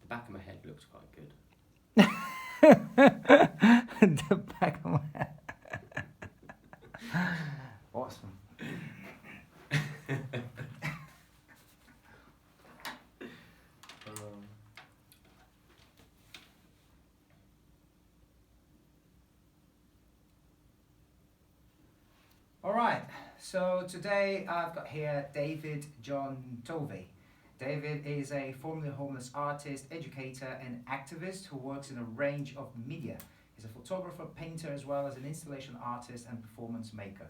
back of my head looks quite good. The back of my head. Awesome. All right, so today I've got here David John Tovey. David is a formerly homeless artist, educator and activist who works in a range of media. He's a photographer, painter, as well as an installation artist and performance maker.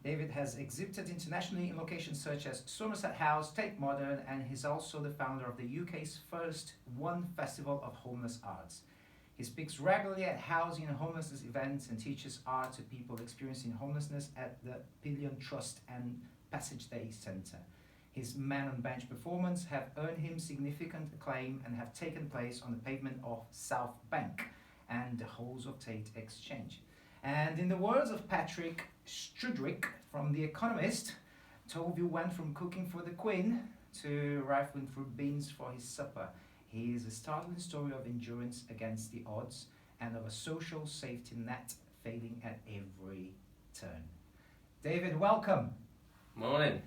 David has exhibited internationally in locations such as Somerset House, Tate Modern, and he's also the founder of the UK's first One Festival of Homeless Arts. He speaks regularly at housing and homelessness events and teaches art to people experiencing homelessness at the Pilion Trust and Passage Day Centre. His man on bench performances have earned him significant acclaim and have taken place on the pavement of Southbank and the halls of Tate Exchange. And in the words of Patrick Strudwick from The Economist, Tovey went from cooking for the Queen to rifling through beans for his supper. He is a startling story of endurance against the odds and of a social safety net failing at every turn. David, welcome. Morning.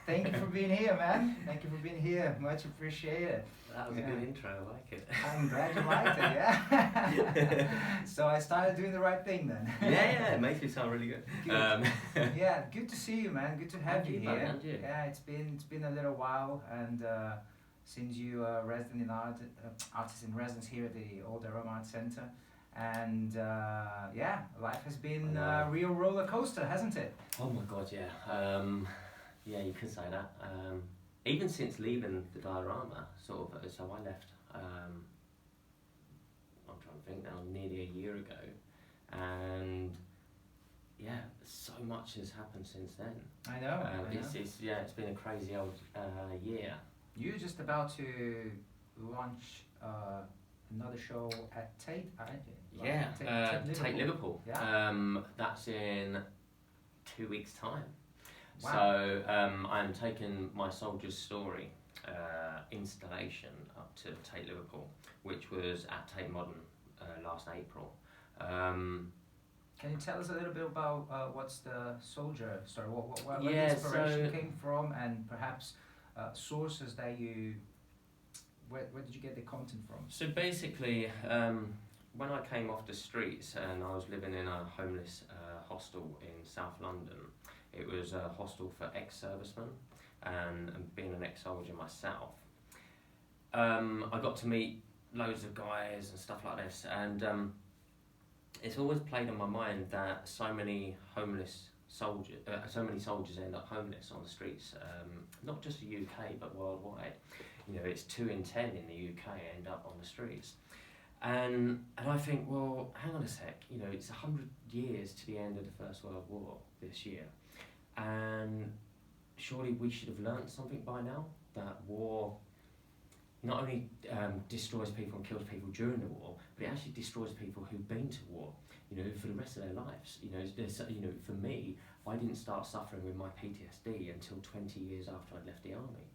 Thank you for being here, man. Thank you for being here. Much appreciated. That was a good intro, I like it. I'm glad you liked it, yeah. So I started doing the right thing then. Yeah, it makes me sound really good. Yeah, good to see you, man. Good to have you here. And you. Yeah, it's been a little while, and since you are resident in artist in residence here at the Old Durham Art Centre, and yeah, life has been a real roller coaster, hasn't it? Oh my God, yeah. Yeah, you could say that. Even since leaving the diorama, sort of, so I left, I'm trying to think now, nearly a year ago, and yeah, so much has happened since then. I know. It's been a crazy old year. You're just about to launch another show at Tate, aren't you? Yeah, Tate Liverpool. Yeah. That's in 2 weeks' time. Wow. So I'm taking my Soldier's Story installation up to Tate Liverpool, which was at Tate Modern last April. Can you tell us a little bit about what's the Soldier Story? Where Yeah, the inspiration came from, and perhaps sources that you... Where did you get the content from? So basically, when I came off the streets and I was living in a homeless hostel in South London, it was a hostel for ex-servicemen, and being an ex-soldier myself, I got to meet loads of guys and stuff like this, and it's always played on my mind that so many soldiers end up homeless on the streets, not just the UK but worldwide. You know, it's 2 in 10 in the UK end up on the streets. And I think, well, hang on a sec, you know, it's 100 years to the end of the First World War this year. And surely we should have learnt something by now, that war not only destroys people and kills people during the war, but it actually destroys people who've been to war, you know, for the rest of their lives. You know, for me, I didn't start suffering with my PTSD until 20 years after I'd left the army.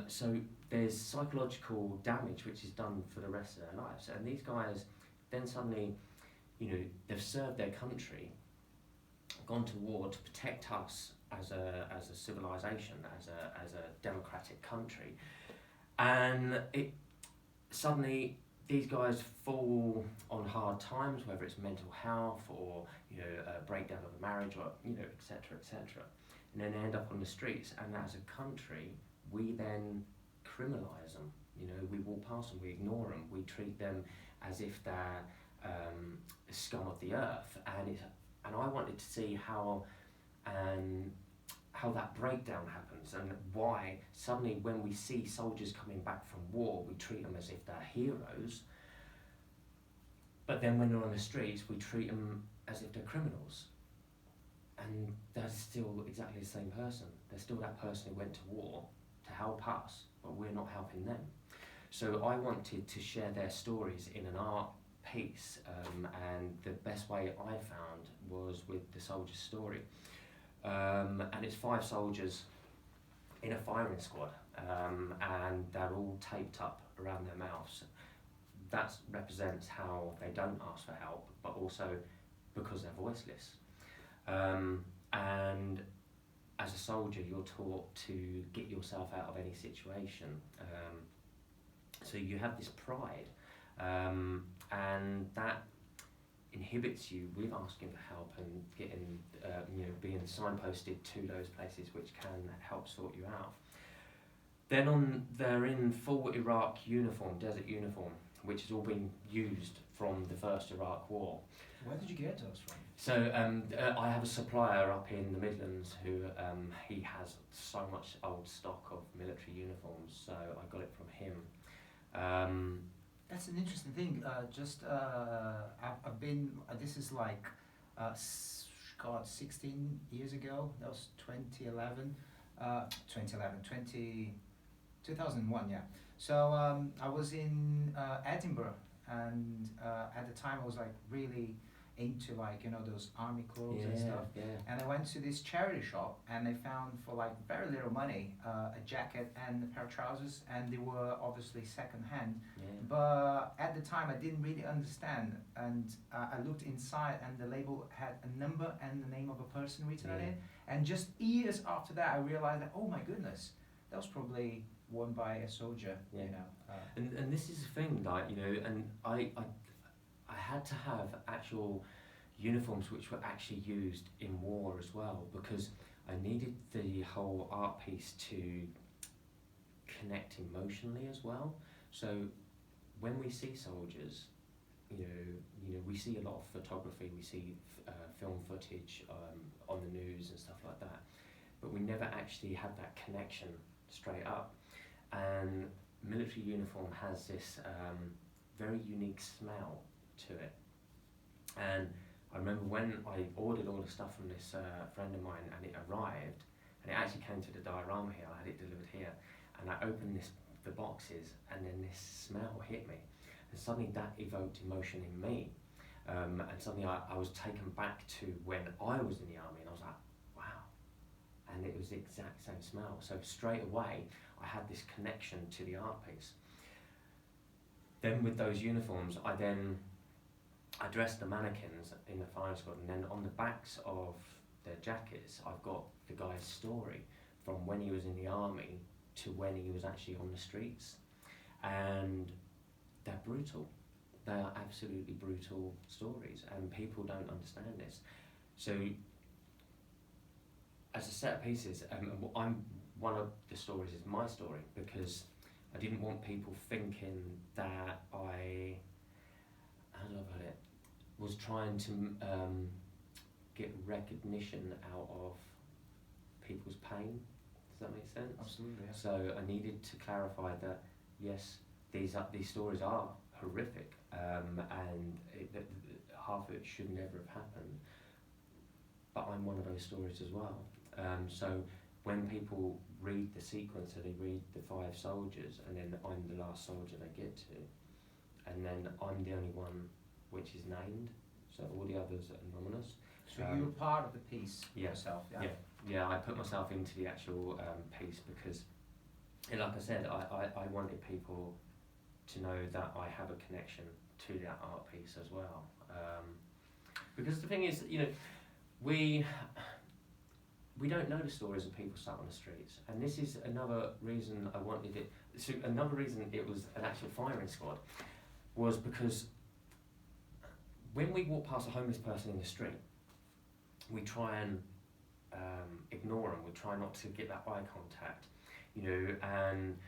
So there's psychological damage which is done for the rest of their lives. And these guys then suddenly, you know, they've served their country, gone to war to protect us as a civilization, as a democratic country, and it suddenly these guys fall on hard times, whether it's mental health or, you know, a breakdown of a marriage, or, you know, etc., and then they end up on the streets. And as a country, we then criminalise them. You know, we walk past them, we ignore them, we treat them as if they're scum of the earth, and I wanted to see how that breakdown happens, and why suddenly when we see soldiers coming back from war, we treat them as if they're heroes, but then when they're on the streets, we treat them as if they're criminals. And they're still exactly the same person. They're still that person who went to war to help us, but we're not helping them. So I wanted to share their stories in an art piece, and the best way I found was with the Soldier's Story. And it's 5 soldiers in a firing squad, and they're all taped up around their mouths. That represents how they don't ask for help, but also because they're voiceless. And as a soldier, you're taught to get yourself out of any situation. So you have this pride, and that inhibits you with asking for help and getting, being signposted to those places which can help sort you out. Then they're in full Iraq uniform, desert uniform, which has all been used from the first Iraq War. Where did you get those from? So I have a supplier up in the Midlands who he has so much old stock of military uniforms, so I got it from him. That's an interesting thing. I've been. This is like, 16 years ago. That was 2001. Yeah. So I was in Edinburgh, and at the time I was like really into those army clothes and stuff. Yeah. And I went to this charity shop, and I found for like very little money a jacket and a pair of trousers, and they were obviously second hand. Yeah. But at the time I didn't really understand, and I looked inside, and the label had a number and the name of a person written on it. And just years after that, I realized that, oh my goodness, that was probably worn by a soldier. Yeah. And this is the thing, and I had to have actual uniforms which were actually used in war as well, because I needed the whole art piece to connect emotionally as well. So when we see soldiers, we see a lot of photography, we see film footage on the news and stuff like that, but we never actually had that connection straight up. And military uniform has this very unique smell to it. And I remember when I ordered all the stuff from this friend of mine, and it arrived, and it actually came to the diorama here. I had it delivered here, and I opened the boxes, and then this smell hit me, and suddenly that evoked emotion in me, and suddenly I was taken back to when I was in the army, and I was like, wow, and it was the exact same smell. So straight away I had this connection to the art piece. Then with those uniforms, I dressed the mannequins in the firing squad, and then on the backs of their jackets I've got the guy's story from when he was in the army to when he was actually on the streets. And they're brutal. They are absolutely brutal stories, and people don't understand this. So as a set of pieces, one of the stories is my story, because I didn't want people thinking that I was trying to get recognition out of people's pain. Does that make sense? Absolutely. Yeah. So I needed to clarify that yes, these stories are horrific, and half of it should never have happened. But I'm one of those stories as well. So when people read the sequence, so they read the 5 soldiers, and then I'm the last soldier they get to, and then I'm the only one which is named, so all the others are anonymous. So you were part of the piece yourself, yeah? Yeah, I put myself into the actual piece because, like I said, I wanted people to know that I have a connection to that art piece as well. Because the thing is, we don't know the stories of people sat on the streets, and this is another reason I wanted it. So another reason it was an actual firing squad was because when we walk past a homeless person in the street, we try and ignore them. We try not to get that eye contact, and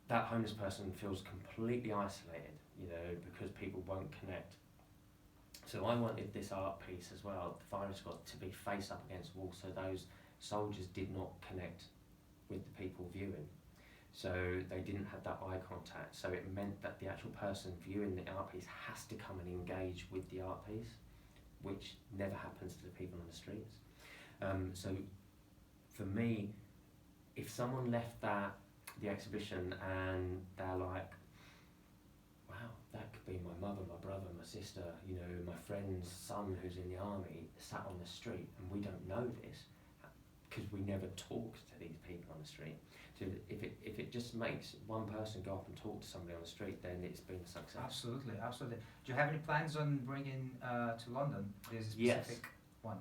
that homeless person feels completely isolated, because people won't connect. So I wanted this art piece as well, the firing squad, to be face up against the wall, so those soldiers did not connect with the people viewing. So they didn't have that eye contact. So it meant that the actual person viewing the art piece has to come and engage with the art piece, which never happens to the people on the streets. So for me, if someone left the exhibition and they're like, wow, that could be my mother, my brother, my sister, my friend's son who's in the army sat on the street, and we don't know this, because we never talk to these people on the street. So if it just makes one person go up and talk to somebody on the street, then it's been a success. Absolutely, absolutely. Do you have any plans on bringing to London? There's a specific one.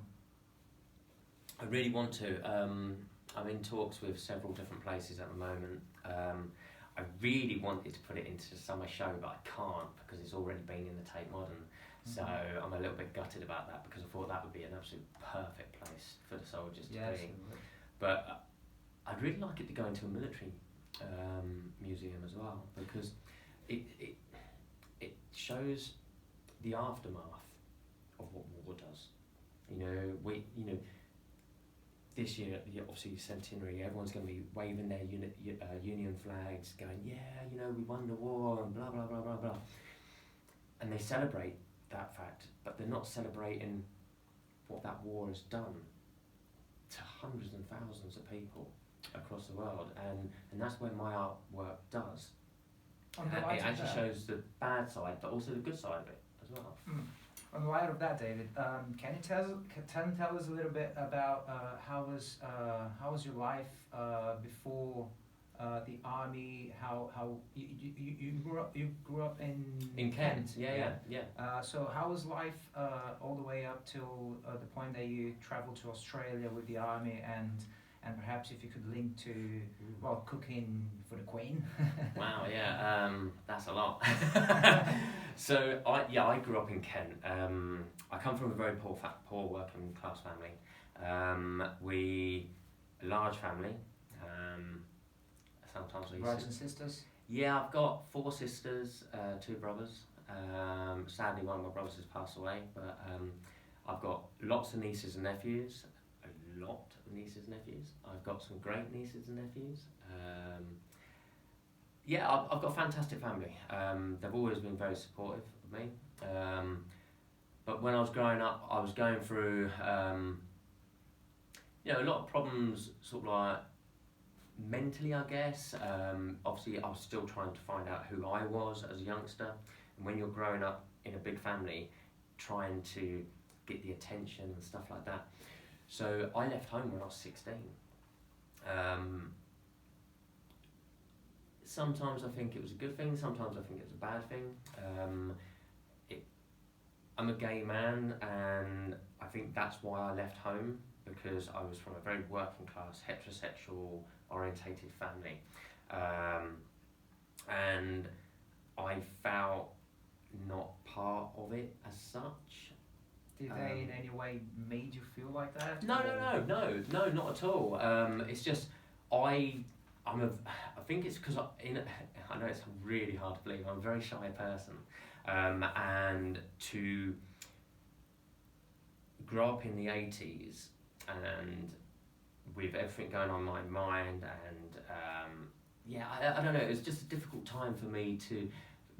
I really want to. I'm in talks with several different places at the moment. I really wanted to put it into the summer show, but I can't because it's already been in the Tate Modern. So I'm a little bit gutted about that because I thought that would be an absolute perfect place for the soldiers to be. Absolutely. But I'd really like it to go into a military museum as well, because it shows the aftermath of what war does. This year, obviously centenary, everyone's going to be waving their Union flags, going, we won the war and blah blah blah blah blah, and they celebrate that fact, but they're not celebrating what that war has done to hundreds and thousands of people across the world, and that's where my artwork does. It actually shows the bad side, but also the good side of it as well. On the light of that, David, can you tell us a little bit about how was your life before the army? How you grew up in Kent? Yeah. So how was life all the way up till the point that you travelled to Australia with the army, and perhaps if you could link to cooking for the Queen. Wow, yeah, that's a lot. So I grew up in Kent. I come from a very poor working class family. A large family. Sometimes brothers and sisters. Yeah, I've got 4 sisters, 2 brothers. Sadly, one of my brothers has passed away, but I've got lots of nieces and nephews. A lot of nieces and nephews. I've got some great nieces and nephews. I've got a fantastic family. They've always been very supportive of me. But when I was growing up, I was going through a lot of problems, sort of like mentally, I guess. Obviously, I was still trying to find out who I was as a youngster. And when you're growing up in a big family, trying to get the attention and stuff like that. So I left home when I was 16. Sometimes I think it was a good thing, sometimes I think it was a bad thing. I'm a gay man, and I think that's why I left home, because I was from a very working class, heterosexual orientated family. And I felt not part of it as such. Did they in any way made you feel like that? No, not at all. It's just I think it's because I know it's really hard to believe. I'm a very shy person, and to grow up in the 80s and with everything going on in my mind, and I don't know. It was just a difficult time for me to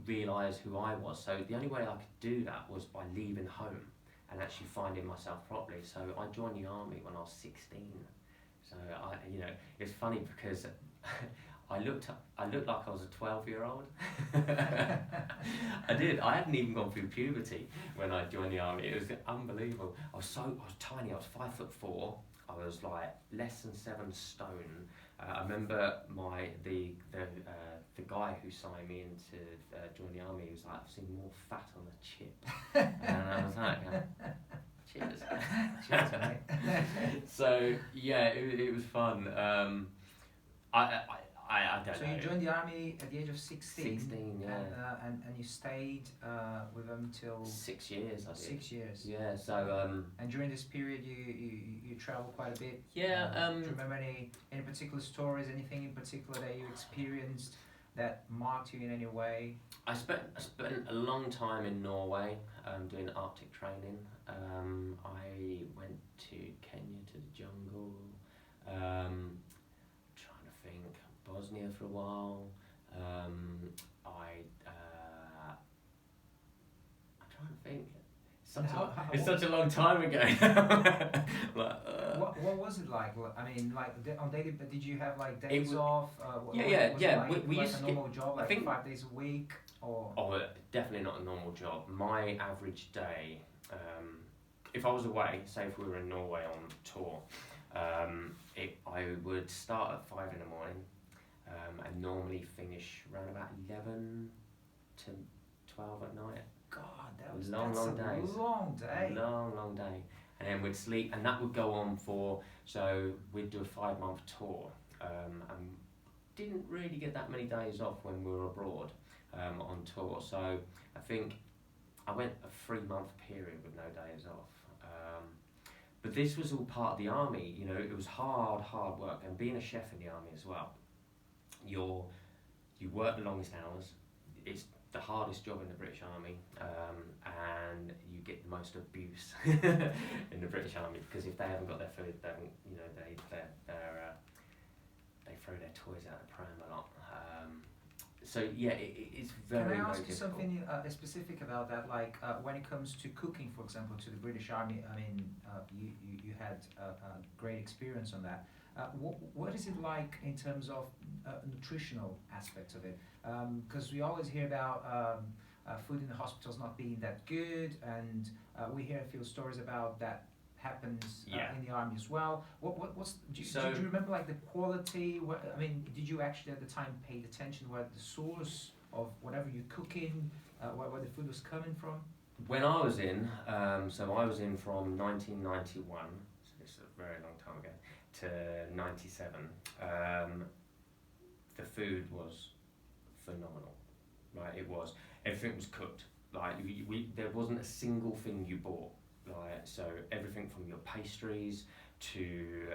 realise who I was. So the only way I could do that was by leaving home and actually finding myself properly. So I joined the army when I was 16. So it's funny because I looked like I was a 12-year-old. I did. I hadn't even gone through puberty when I joined the army. It was unbelievable. I was tiny. I was 5'4". I was like less than 7 stone. I remember the guy who signed me in to join the army. He was like, I've seen more fat on a chip. And I was like, cheers. Cheers, mate. So yeah, it was fun. I don't know. So you joined the army at the age of 16. 16, yeah. And you stayed with them till 6 years. I did. 6 years. Yeah. So. And during this period, you travelled quite a bit. Yeah. Do you remember any particular stories? Anything in particular that you experienced that marked you in any way? I spent a long time in Norway doing Arctic training. I went to Kenya, to the jungle. Trying to think. Bosnia for a while. I'm trying to think. It's such a long time ago. What was it like? I mean, like on daily, did you have like days off? Yeah. Like, we used a normal job, like I think 5 days a week, or? Oh, definitely not a normal job. My average day, if I was away, say if we were in Norway on tour, I would start at 5 in the morning and normally finish around about 11 to 12 at night. God, that's long days. Long day. Long day. And then we'd sleep, and that would go on so we'd do a 5-month tour, and didn't really get that many days off when we were abroad on tour. So I think I went a 3-month period with no days off. But this was all part of the army, you know, it was hard work, and being a chef in the army as well, you work the longest hours, it's the hardest job in the British Army, and you get the most abuse in the British Army, because if they haven't got their food, they haven't, you know, they throw their toys out the pram a lot. So yeah, it's very. Can I ask very you difficult. something specific about that? Like when it comes to cooking, for example, to the British Army. I mean, you had a great experience on that. What is it like in terms of nutritional aspects of it? Because we always hear about food in the hospitals not being that good, and we hear a few stories about that happens in the army as well. Do you remember like the quality? I mean, did you actually at the time pay attention where the source of whatever you're cooking, where the food was coming from? When I was in, so I was in from 1991, so this is a very long time ago, to 97. The food was phenomenal, right? It was. Everything was cooked. Like there wasn't a single thing you bought. Like, so everything from your pastries to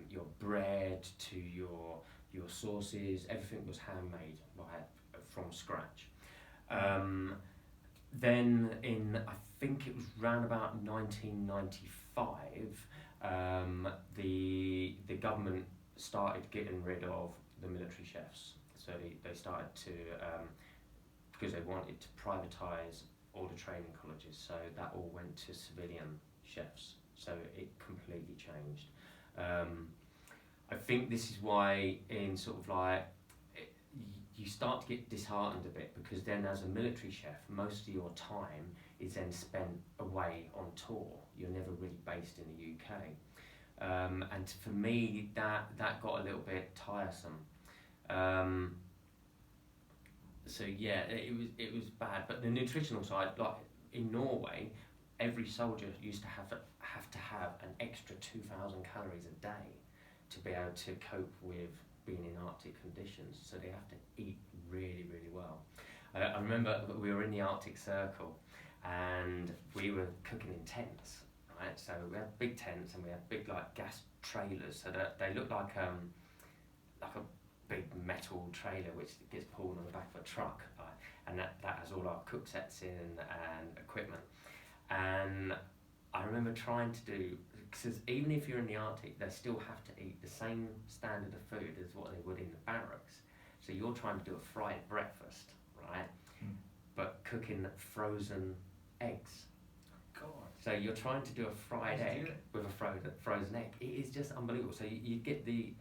your bread to your sauces, everything was handmade, right, from scratch. Then I think it was round about 1995, the government started getting rid of the military chefs. So they started to, because they wanted to privatise all the training colleges, so that all went to civilian chefs, so it completely changed. I think this is why in sort of like you start to get disheartened a bit, because then as a military chef most of your time is then spent away on tour. You're never really based in the UK, and for me that got a little bit tiresome. So yeah, it was bad. But the nutritional side, like in Norway, every soldier used to have to have an extra 2,000 calories a day to be able to cope with being in Arctic conditions. So they have to eat really, really well. I remember we were in the Arctic Circle, and we were cooking in tents, right? So we had big tents, and we had big like gas trailers, so that they look like a big metal trailer which gets pulled on the back of a truck, and that has all our cook sets in and equipment. And I remember trying to do, because even if you're in the Arctic, they still have to eat the same standard of food as what they would in the barracks. So you're trying to do a fried breakfast, right? But cooking frozen eggs. God. So you're trying to do a fried egg with a frozen egg. It is just unbelievable. So you get the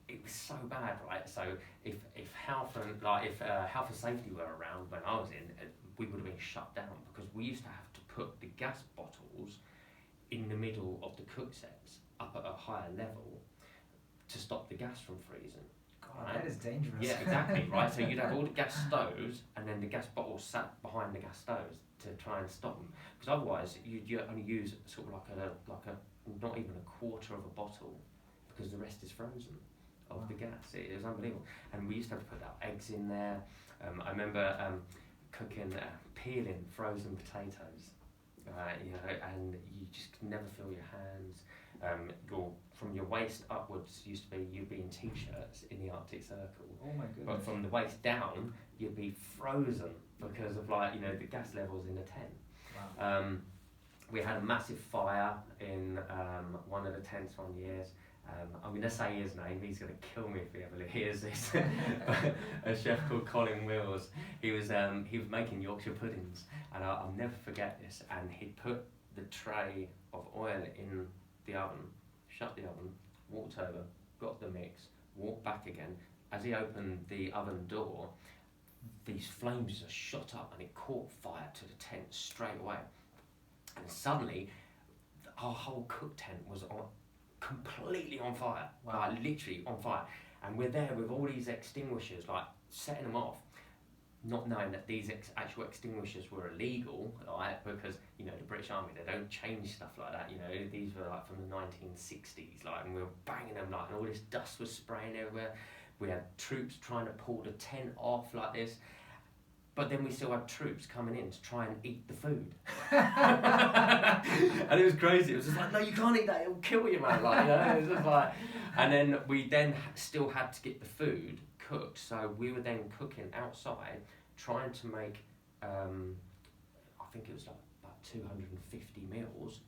it was so bad, right? So if health and safety were around when I was in, we would have been shut down, because we used to have to put the gas bottles in the middle of the cook sets up at a higher level to stop the gas from freezing. God, right? that is dangerous. Yeah, exactly, right? So you'd have all the gas stoves, and then the gas bottles sat behind the gas stoves to try and stop them, because otherwise you only use sort of like a not even a quarter of a bottle, because the rest is frozen of the gas. It was unbelievable. And we used to have to put our eggs in there. I remember cooking peeling frozen potatoes, you know, and you just could never feel your hands. From your waist upwards used to be you'd be in t-shirts in the Arctic Circle. Oh my goodness. But from the waist down you'd be frozen because of the gas levels in the tent. Wow. We had a massive fire in one of the tents one year. I'm going to say his name, he's going to kill me if he ever hears this. A chef called Colin Wills, he was making Yorkshire puddings, and I'll never forget this. And he'd put the tray of oil in the oven, shut the oven, walked over, got the mix, walked back again. As he opened the oven door, these flames just shot up and it caught fire to the tent straight away. And suddenly, our whole cook tent was completely on fire, Wow. like literally on fire. And we're there with all these extinguishers, like setting them off, not knowing that these actual extinguishers were illegal, right? Because, you know, the British Army, they don't change stuff like that, you know. These were like from the 1960s, like, and we were banging them, like, and all this dust was spraying everywhere. We had troops trying to pull the tent off like this. But then we still had troops coming in to try and eat the food. And it was crazy. It was just like, no, you can't eat that, it'll kill you, man. Like, you know, it was just like, and then we still had to get the food cooked. So we were then cooking outside, trying to make, I think it was like about 250 meals,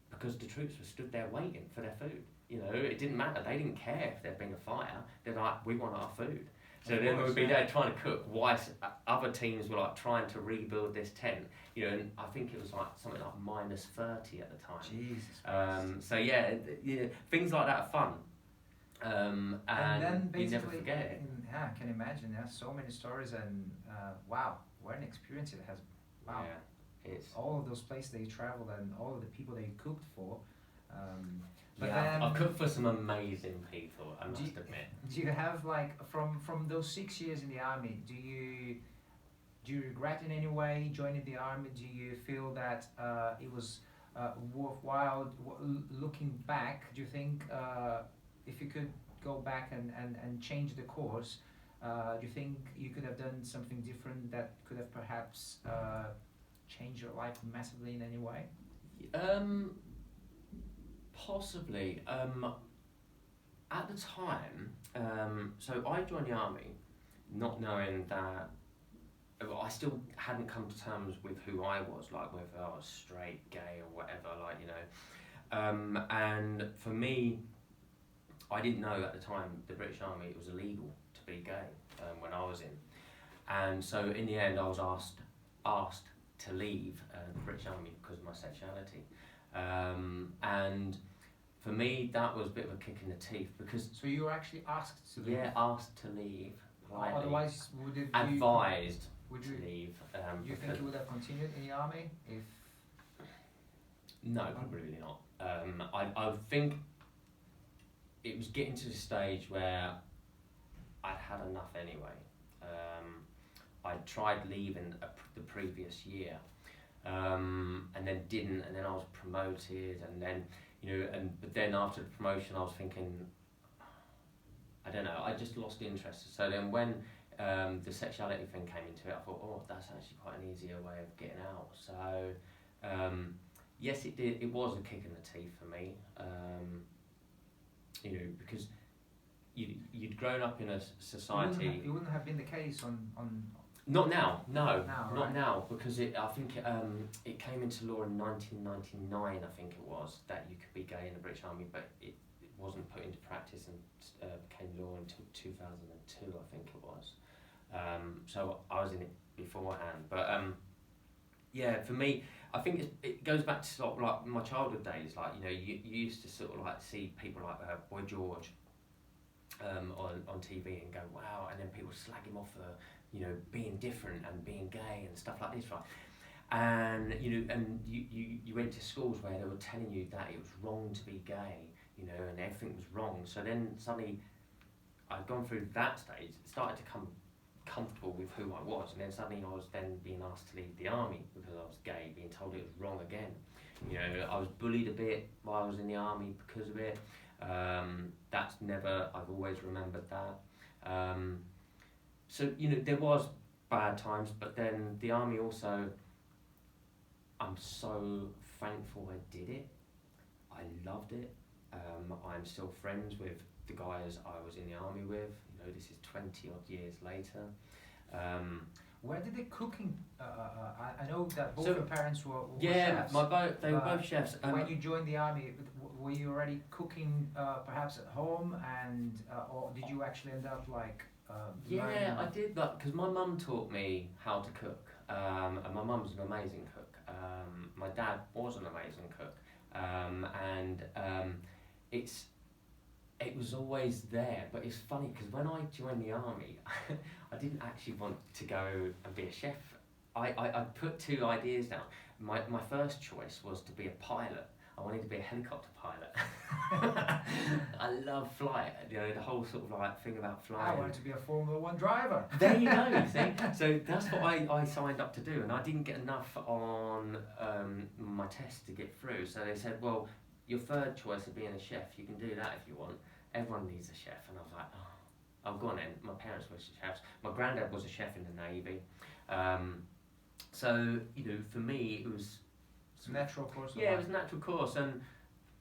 because the troops were stood there waiting for their food. You know, it didn't matter. They didn't care if there'd been a fire. They're like, we want our food. So then we'd be there trying to cook whilst other teams were like trying to rebuild this tent, you know, and I think it was like something like -30 at the time. Jesus. So yeah, you know, things like that are fun, and then you never basically, forget it. yeah, I can imagine. There's so many stories, and wow, what an experience it has. Wow. Yeah, it's All of those places that you traveled and all of the people that you cooked for. But yeah, then, I've cooked for some amazing people, I must admit. do you have, like, from those 6 years in the army, do you regret in any way joining the army? Do you feel that it was worthwhile? Looking back, do you think if you could go back and change the course, do you think you could have done something different that could have perhaps changed your life massively in any way? Possibly. At the time, so I joined the army not knowing that, well, I still hadn't come to terms with who I was, like whether I was straight, gay or whatever, like, you know. And for me, I didn't know at the time, the British Army, it was illegal to be gay when I was in. And so in the end, I was asked to leave the British Army because of my sexuality. And for me, that was a bit of a kick in the teeth, because... So you were actually asked to leave? Yeah, asked to leave. Politely. Otherwise, would it advised would to you leave. you think you would have continued in the army if... No, probably not. I think it was getting to the stage where I'd had enough anyway. I'd tried leaving the previous year, and then didn't, and then I was promoted, and then, you know, but then after the promotion I was thinking, I don't know, I just lost interest. So then when the sexuality thing came into it, I thought, oh, that's actually quite an easier way of getting out. So yes, it did. It was a kick in the teeth for me, you know, because you'd grown up in a society. It wouldn't have been the case on Not now, no, now, not right? now, because I think it came into law in 1999, I think it was, that you could be gay in the British Army, but it wasn't put into practice and became law until 2002, I think it was. So I was in it beforehand, but yeah, for me, I think it goes back to sort of like my childhood days. Like, you know, you used to sort of like see people like Boy George on TV and go, wow, and then people slag him off for, you know, being different and being gay and stuff like this, right? And you know, and you went to schools where they were telling you that it was wrong to be gay, you know, and everything was wrong. So then suddenly I'd gone through that stage, started to come comfortable with who I was, and then suddenly I was then being asked to leave the army because I was gay, being told it was wrong again. You know, I was bullied a bit while I was in the army because of it. That's never, I've always remembered that. So, you know, there was bad times, but then the army also, I'm so thankful I did it. I loved it. I'm still friends with the guys I was in the army with. You know, this is 20 odd years later. Where did the cooking? I know that both So, your parents were yeah, chefs. they were both chefs. When you joined the army, were you already cooking perhaps at home, and or did you actually end up like? Yeah, I did that because my mum taught me how to cook, and my mum's an amazing cook. My dad was an amazing cook, and it was always there. But it's funny because when I joined the army, I didn't actually want to go and be a chef. I put two ideas down. My first choice was to be a pilot. I wanted to be a helicopter pilot. I love flight, you know, the whole sort of like thing about flying. I wanted to be a Formula 1 driver. There you go, you see. So that's what I signed up to do, and I didn't get enough on my test to get through. So they said, well, your third choice of being a chef, you can do that if you want. Everyone needs a chef. And I was like, oh, go on then. My parents were chefs. My granddad was a chef in the Navy. So, you know, for me, it was... It's a natural course of Yeah, life. it was a natural course, and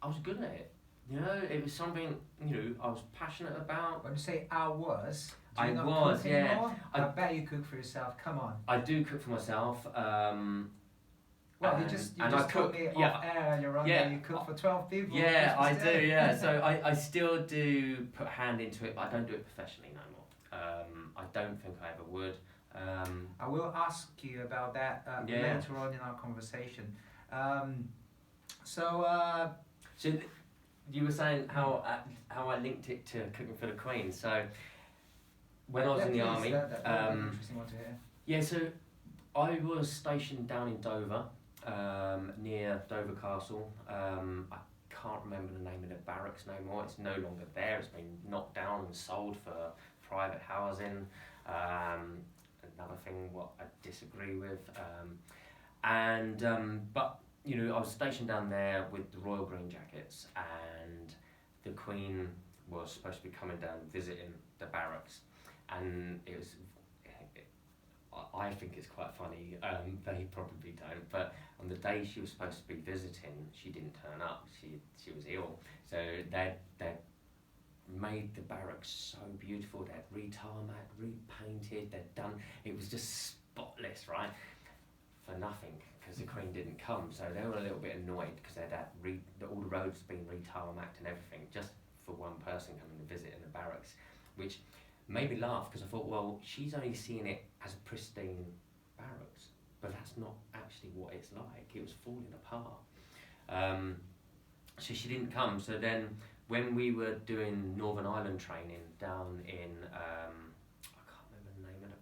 I was good at it. You know, it was something, you know, I was passionate about. When you say I was, do you I not was, cook yeah. anymore? I bet you cook for yourself. Come on. I do cook for myself. Well, you just told me off air earlier on that you cook for 12 people. Yeah, I do, yeah. So I still do put a hand into it, but I don't do it professionally no more. I don't think I ever would. I will ask you about that later on in our conversation. So you were saying how I linked it to cooking for the Queen. So when I was in the army, that would be an interesting one to hear. Yeah, so I was stationed down in Dover, near Dover Castle. I can't remember the name of the barracks no more. It's no longer there. It's been knocked down and sold for private housing. Another thing what I disagree with. But you know, I was stationed down there with the Royal Green Jackets, and the Queen was supposed to be coming down visiting the barracks, and it was. I think it's quite funny. They probably don't, but on the day she was supposed to be visiting, she didn't turn up. She was ill, so they made the barracks so beautiful. They'd re-tarmac, repainted. They'd done. It was just spotless, right? For nothing, because the Queen didn't come. So they were a little bit annoyed because they'd had all the roads been re-tarmacked and everything just for one person coming to visit in the barracks, which made me laugh because I thought, well, she's only seeing it as a pristine barracks, but that's not actually what it's like. It was falling apart. So she didn't come. So then when we were doing Northern Ireland training down in, I can't remember the name of the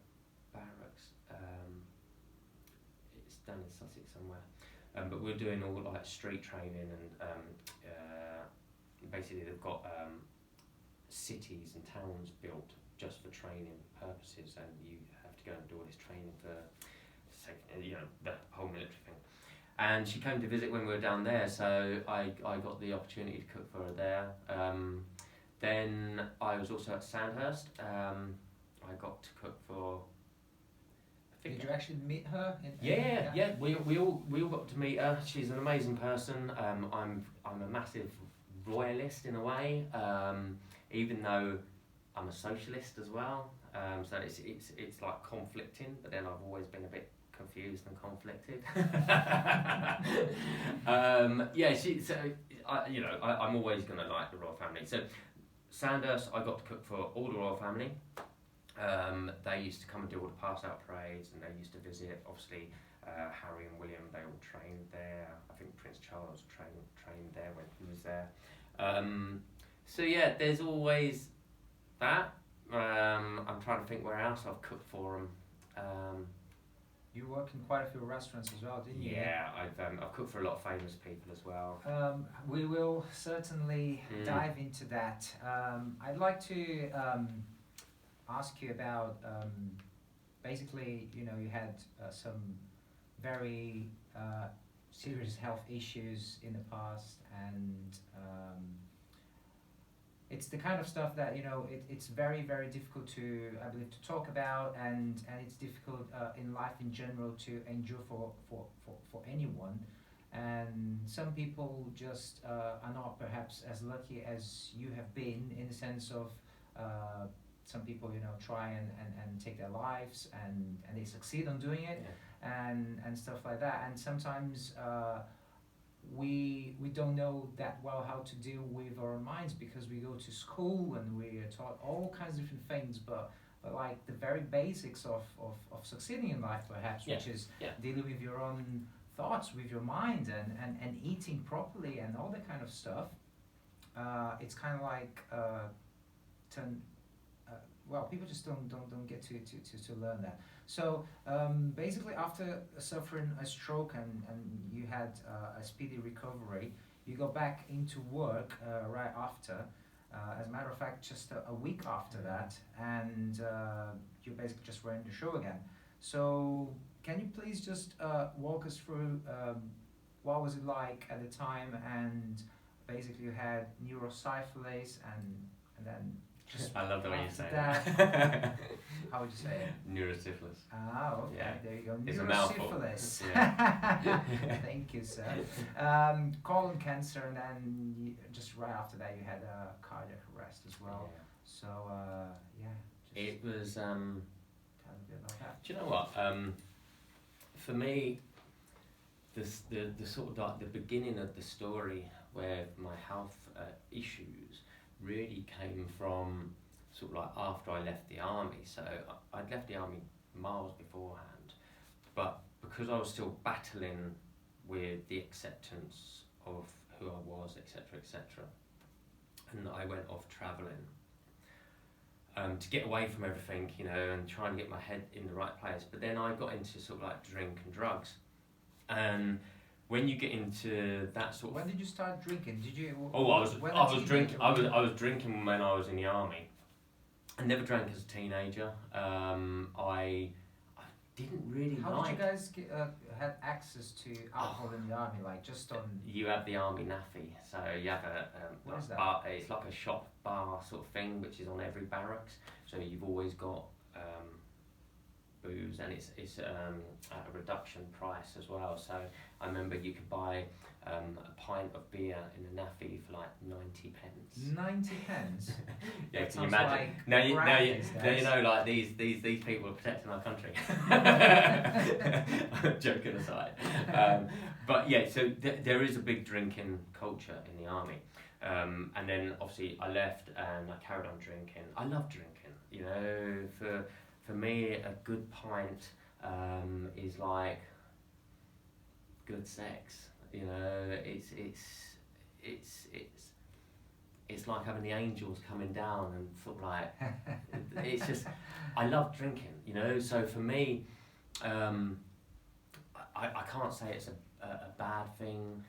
barracks, it's down in Sussex somewhere, but we're doing all like street training, and basically they've got cities and towns built just for training purposes, and you have to go and do all this training for, you know, the whole military thing. And she came to visit when we were down there, so I got the opportunity to cook for her there. Then I was also at Sandhurst. I got to cook for. Did you actually meet her? Yeah. We all got to meet her. She's an amazing person. I'm a massive royalist in a way, even though I'm a socialist as well. So it's like conflicting, but then I've always been a bit confused and conflicted. I'm always going to like the royal family. So Sandhurst, I got to cook for all the royal family. They used to come and do all the pass out parades, and they used to visit. Obviously, Harry and William, they all trained there. I think Prince Charles trained there when he was there. So yeah, there's always that. I'm trying to think where else I've cooked for them. You worked in quite a few restaurants as well, didn't you? Yeah, I've cooked for a lot of famous people as well. We will certainly dive into that. I'd like to ask you about basically, you know, you had some very serious health issues in the past, and it's the kind of stuff that, you know, it's very, very difficult to, I believe, to talk about, and it's difficult in life in general to endure for anyone. And some people just are not perhaps as lucky as you have been, in the sense of some people, you know, try and take their lives, and they succeed on doing it, and stuff like that. And sometimes we don't know that well how to deal with our minds, because we go to school and we are taught all kinds of different things, but like the very basics of succeeding in life, perhaps, which is dealing with your own thoughts, with your mind, and eating properly and all that kind of stuff. It's kind of like people just don't get to learn that. So basically, after suffering a stroke and you had a speedy recovery, you go back into work right after. As a matter of fact, just a week after that, and you basically just ran the show again. So, can you please just walk us through what was it like at the time, and basically you had neurosyphilis, and then just I love the way you after say that, that. how would you say it? Neurosyphilis. Ah, okay, Yeah. there you go. It's a mouthful. Neurosyphilis. Yeah. Thank you, sir. Colon cancer, and then just right after that, you had a cardiac arrest as well. Yeah. So, yeah. Just It was. tell a bit about that. Do you know what? For me, the sort of like the beginning of the story where my health issues really came from sort of like after I left the army. So I'd left the army miles beforehand, but because I was still battling with the acceptance of who I was, etc., etc., and I went off travelling to get away from everything, you know, and try and get my head in the right place. But then I got into sort of like drink and drugs, and when you get into that sort of... When did you start drinking? Did you? Oh, I was drinking when I was in the army. I never drank as a teenager. I didn't really How like... did you guys had access to alcohol in the army? Like just on. You have the army naffy, so you have What is that? bar. It's like a shop bar sort of thing, which is on every barracks. So you've always got booze, and it's at a reduction price as well. So I remember you could buy a pint of beer in a naffy for like 90 pence. 90 pens. Yeah, That can you sounds imagine? like Now you grand know, like these people are protecting our country. Joking aside, but yeah, so there is a big drinking culture in the army, and then obviously I left and I carried on drinking. I love drinking, you know. For me, a good pint is like good sex. You know, it's like having the angels coming down and sort of like it's just I love drinking, you know. So for me, I can't say it's a bad thing,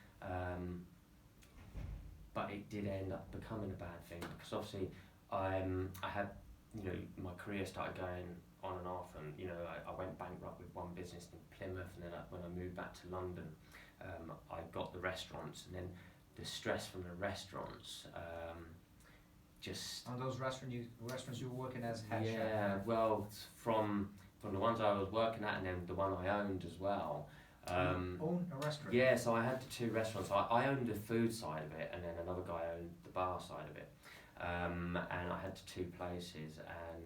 but it did end up becoming a bad thing because obviously I had, you know, my career started going on and off, and you know I went bankrupt with one business in Plymouth, and then when I moved back to London, I got the restaurants, and then the stress from the restaurants just... On those restaurants you were working as head chef? Yeah, well, from the ones I was working at, and then the one I owned as well. You own a restaurant? Yeah, so I had the two restaurants. I owned the food side of it, and then another guy owned the bar side of it. And I had the two places, and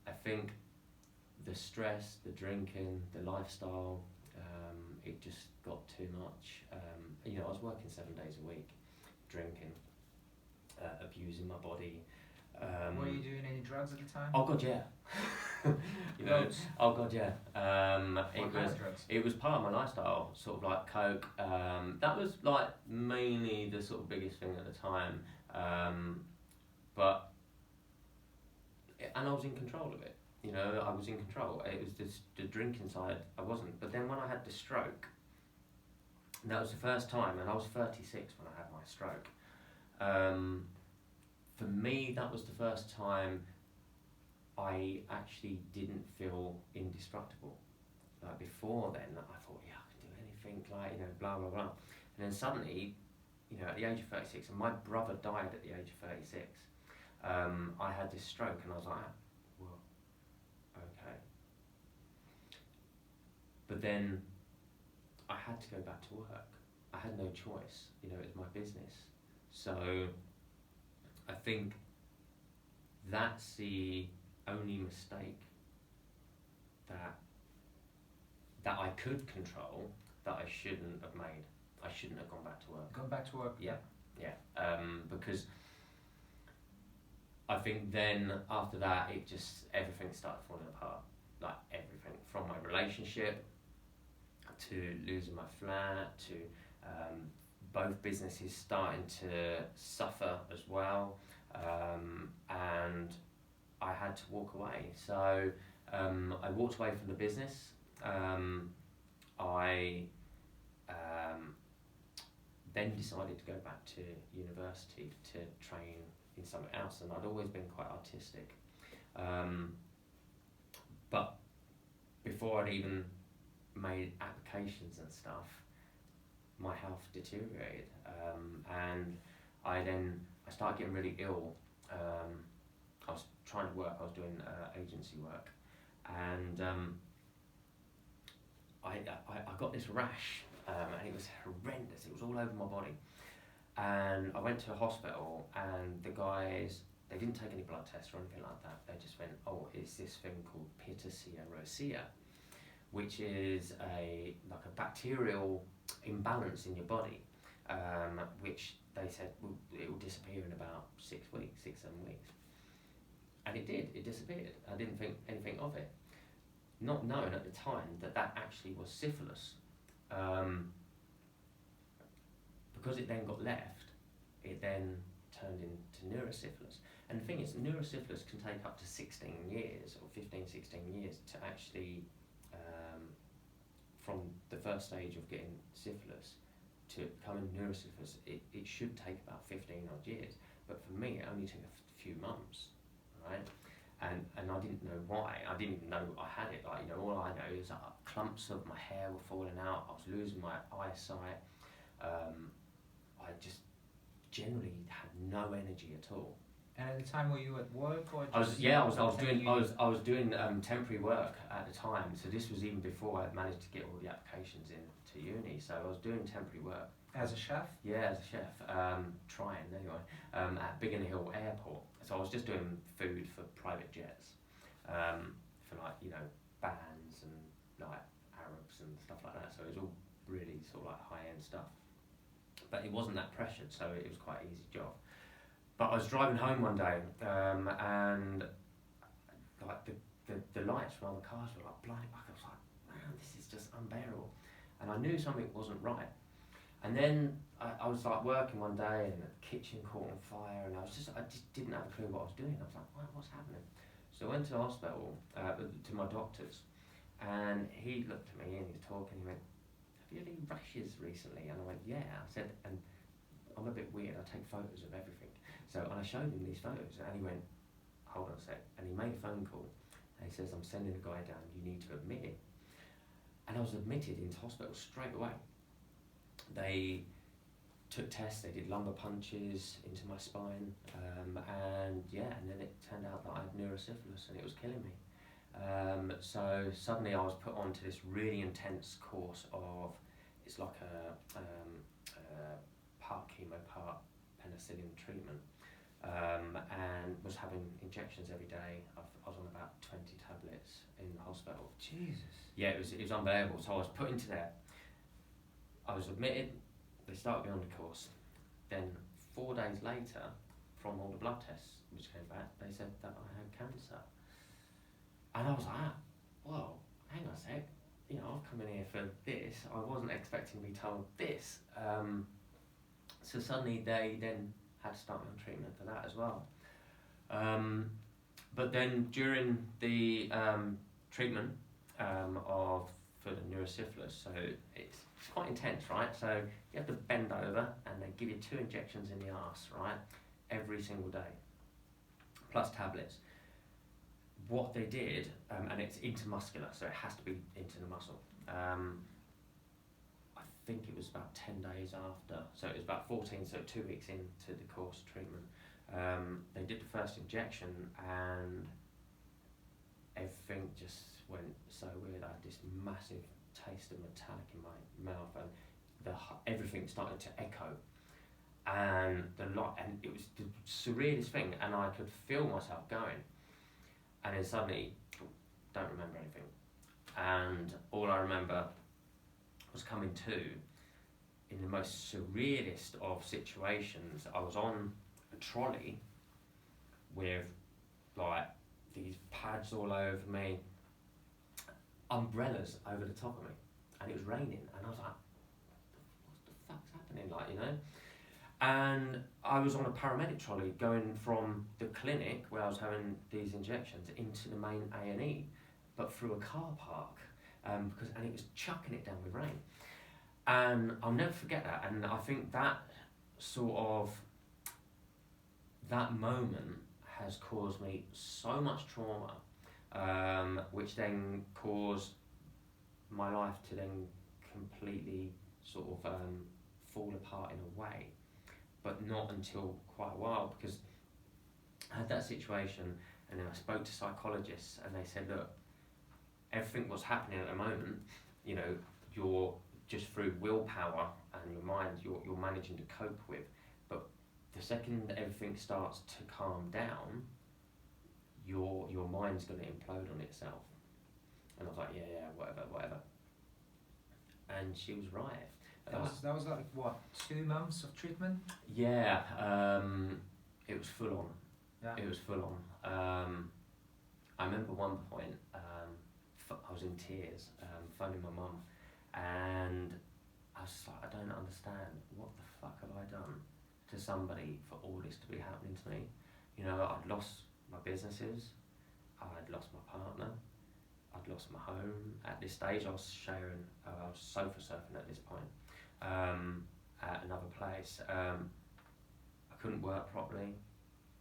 I think the stress, the drinking, the lifestyle, it just got too much. You know, I was working 7 days a week, drinking, abusing my body. Were you doing any drugs at the time? Oh God, yeah. You know, Drugs? oh God, yeah. What kind of drugs? It was part of my lifestyle, sort of like coke. That was like mainly the sort of biggest thing at the time. But and I was in control of it. You know, I was in control. It was just the drinking side I wasn't. But then when I had the stroke, and that was the first time, and I was 36 when I had my stroke. For me, that was the first time I actually didn't feel indestructible. Like before then, I thought, yeah, I can do anything, like, you know, blah, blah, blah. And then suddenly, you know, at the age of 36, and my brother died at the age of 36, I had this stroke, and I was like, well, okay. But then I had to go back to work. I had no choice, you know, it's my business. So I think that's the only mistake that I could control that I shouldn't have made. I shouldn't have gone back to work. Gone back to work? Yeah. Because I think then after that it just everything started falling apart. Like everything, from my relationship to losing my flat to both businesses starting to suffer as well, and I had to walk away. So I walked away from the business. I then decided to go back to university to train in something else, and I'd always been quite artistic. But before I'd even made applications and stuff, my health deteriorated, and I started getting really ill. I was trying to work, I was doing agency work, and I got this rash, and it was horrendous. It was all over my body, and I went to a hospital, and the guys, they didn't take any blood tests or anything like that. They just went, oh, it's this thing called Pilion rosea, which is like a bacterial imbalance in your body, which they said it will disappear in about 7 weeks. And it did, it disappeared. I didn't think anything of it. Not knowing at the time that actually was syphilis. Because it then got left, it then turned into neurosyphilis. And the thing is, neurosyphilis can take up to 16 years, or 15, 16 years to actually, from the first stage of getting syphilis to becoming neurosyphilis, it should take about 15 odd years. But for me, it only took a few months, right? And I didn't know why. I didn't even know I had it. Like, you know, all I know is that clumps of my hair were falling out. I was losing my eyesight. I just generally had no energy at all. And at the time, were you at work or? I was doing temporary work at the time. So this was even before I managed to get all the applications in to uni. So I was doing temporary work. As a chef? Yeah, as a chef. Trying anyway. At Biggin Hill Airport. So I was just doing food for private jets, for like, you know, bands and like Arabs and stuff like that. So it was all really sort of like high-end stuff. But it wasn't that pressured, so it was quite an easy job. But I was driving home one day, and like the lights from other cars were like blinding. I was like, man, this is just unbearable. And I knew something wasn't right. And then I was like working one day, and the kitchen caught on fire, and I just didn't have a clue what I was doing. I was like, what's happening? So I went to the hospital, to my doctor's, and he looked at me and he was talking. He went, "Have you had any rashes recently?" And I went, "Yeah." I said, and I'm a bit weird. I take photos of everything. So and I showed him these photos, and he went, "Hold on a sec." And he made a phone call, and he says, "I'm sending a guy down. You need to admit him." And I was admitted into hospital straight away. They took tests, they did lumbar punches into my spine, and then it turned out that I had neurosyphilis, and it was killing me. So suddenly I was put onto this really intense course of, it's like a part chemo, part penicillin treatment, and was having injections every day. I was on about 20 tablets in the hospital. Jesus. Yeah, it was unbelievable. So I was put into there. I was admitted, they started me on the course. Then 4 days later, from all the blood tests which came back, they said that I had cancer. And I was like, well, hang on a sec, you know, I've come in here for this, I wasn't expecting to be told this. So suddenly they then had to start me on treatment for that as well. But then during the treatment for the neurosyphilis, so it's quite intense, right? So you have to bend over and they give you 2 injections in the arse, right? Every single day, plus tablets. What they did, and it's intermuscular, so it has to be into the muscle. I think it was about 10 days after, so it was about 14, so 2 weeks into the course treatment. They did the first injection and everything just went so weird. I had this massive taste of metallic in my mouth, and everything started to echo, and and it was the surrealist thing, and I could feel myself going, and then suddenly don't remember anything, and all I remember was coming to in the most surrealist of situations. I was on a trolley with like these pads all over me, umbrellas over the top of me, and it was raining, and I was like, what the fuck's happening, like, you know? And I was on a paramedic trolley going from the clinic where I was having these injections into the main A&E, but through a car park, and it was chucking it down with rain. And I'll never forget that. And I think that sort of, that moment has caused me so much trauma, which then caused my life to then completely sort of fall apart in a way, but not until quite a while, because I had that situation and then I spoke to psychologists and they said, look, everything what's happening at the moment, you know, you're just through willpower and your mind, you're managing to cope with, but the second everything starts to calm down, your mind's going to implode on itself. And I was like, yeah, whatever. And she was right. That was like what, 2 months of treatment? Yeah, it was full on. Yeah. It was full on. I remember one point, I was in tears, phoning my mum, and I was just like, I don't understand, what the fuck have I done to somebody for all this to be happening to me? You know, I'd lost my businesses, I'd lost my partner, I'd lost my home. At this stage, I was sofa surfing at this point, at another place. I couldn't work properly.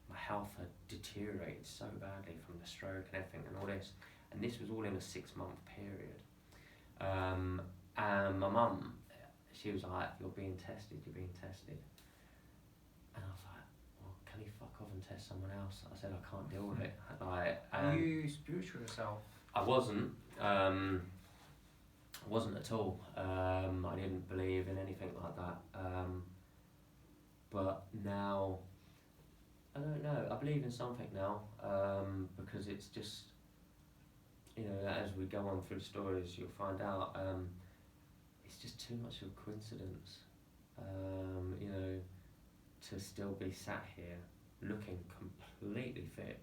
My health had deteriorated so badly from the stroke and everything and all this. And this was all in a 6-month period. And my mum, she was like, you're being tested. And I was like, well, can you fuck off and test someone else? I said, I can't deal with it. Are you spiritual yourself? I wasn't. Wasn't at all. I didn't believe in anything like that. But now, I don't know. I believe in something now, because it's just, you know, as we go on through the stories, you'll find out. It's just too much of a coincidence, you know, to still be sat here looking completely fit.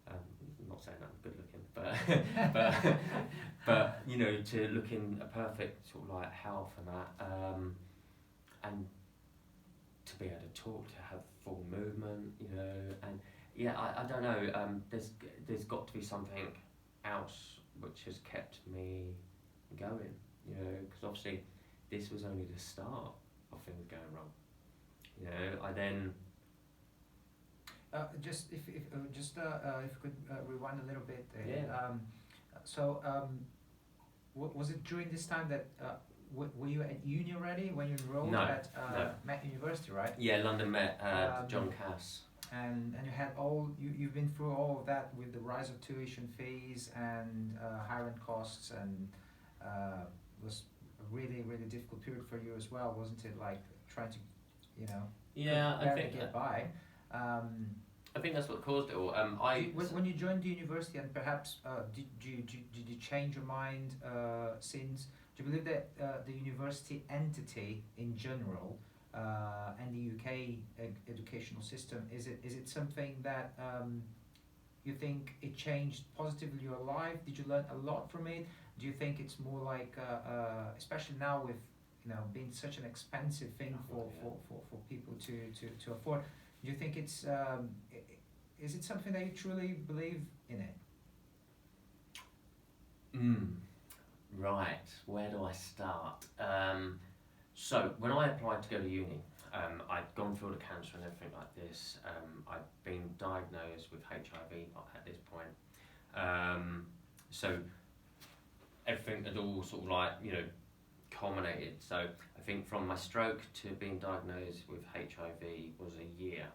I'm not saying I'm good looking, but you know, to look in a perfect sort of like health and that, and to be able to talk, to have full movement, you know, and yeah, I don't know. There's got to be something else which has kept me going, you know, because obviously this was only the start of things going wrong. You know, I then. Just if you could rewind a little bit. Yeah. Was it during this time that were you at uni already when you enrolled No, at no. Met University, right? Yeah, London Met, John Cass. And you had you've been through all of that with the rise of tuition fees and higher end costs, and was a really difficult period for you as well, wasn't it? Like trying to, you know, I think get by. I think that's what caused it all. When you joined the university, and perhaps did you change your mind since? Do you believe that the university entity in general and the UK educational system, is it something that you think it changed positively your life? Did you learn a lot from it? Do you think it's more like, especially now with, you know, being such an expensive thing for people to afford? Do you think it's is it something that you truly believe in it? Right. Where do I start? So when I applied to go to uni, I'd gone through all the cancer and everything like this. I'd been diagnosed with HIV at this point. So everything had all sort of like, you know, culminated. So I think from my stroke to being diagnosed with HIV was a year,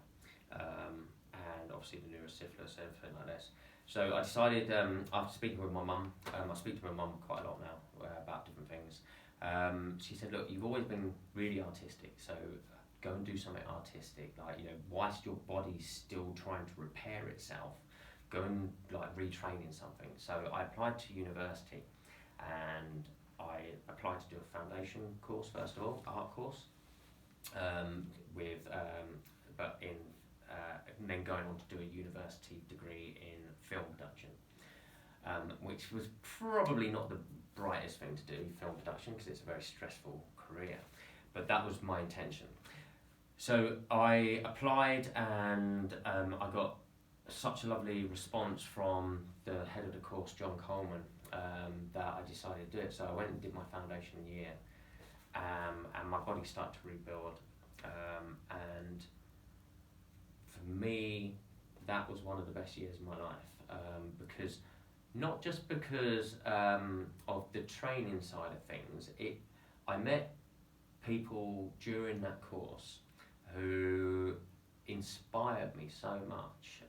and obviously the neurosyphilis, everything like this. So I decided, after speaking with my mum, I speak to my mum quite a lot now about different things. She said, look, you've always been really artistic, so go and do something artistic, like, you know, whilst your body's still trying to repair itself, go and like retrain in something. So I applied to university, and I applied to do a foundation course first of all, art course, and then going on to do a university degree in film production, which was probably not the brightest thing to do, film production, because it's a very stressful career, but that was my intention. So I applied, and I got such a lovely response from the head of the course, John Coleman, that I decided to do it. So I went and did my foundation year, and my body started to rebuild. And for me, that was one of the best years of my life, because not just because of the training side of things. I met people during that course who inspired me so much,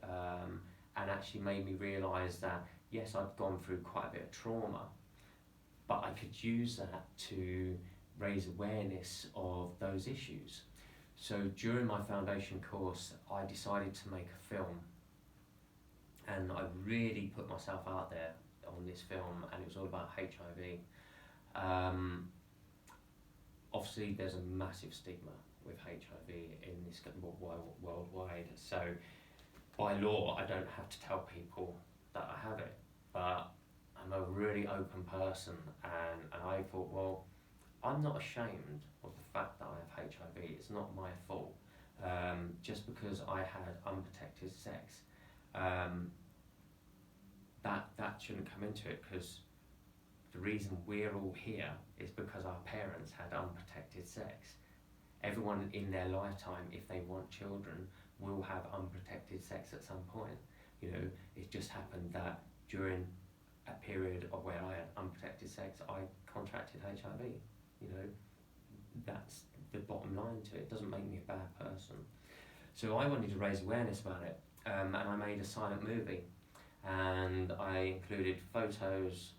and actually made me realise that yes, I've gone through quite a bit of trauma, but I could use that to raise awareness of those issues. So during my foundation course, I decided to make a film, and I really put myself out there on this film, and it was all about HIV. Obviously, there's a massive stigma with HIV in this worldwide. So by law, I don't have to tell people that I have it, but I'm a really open person, and I thought, well, I'm not ashamed of the fact that I have HIV. It's not my fault. Just because I had unprotected sex, that shouldn't come into it, because the reason we're all here is because our parents had unprotected sex. Everyone in their lifetime, if they want children, will have unprotected sex at some point. You know, it just happened that during a period of where I had unprotected sex, I contracted HIV. You know, that's the bottom line to it. It doesn't make me a bad person. So I wanted to raise awareness about it, and I made a silent movie, and I included photos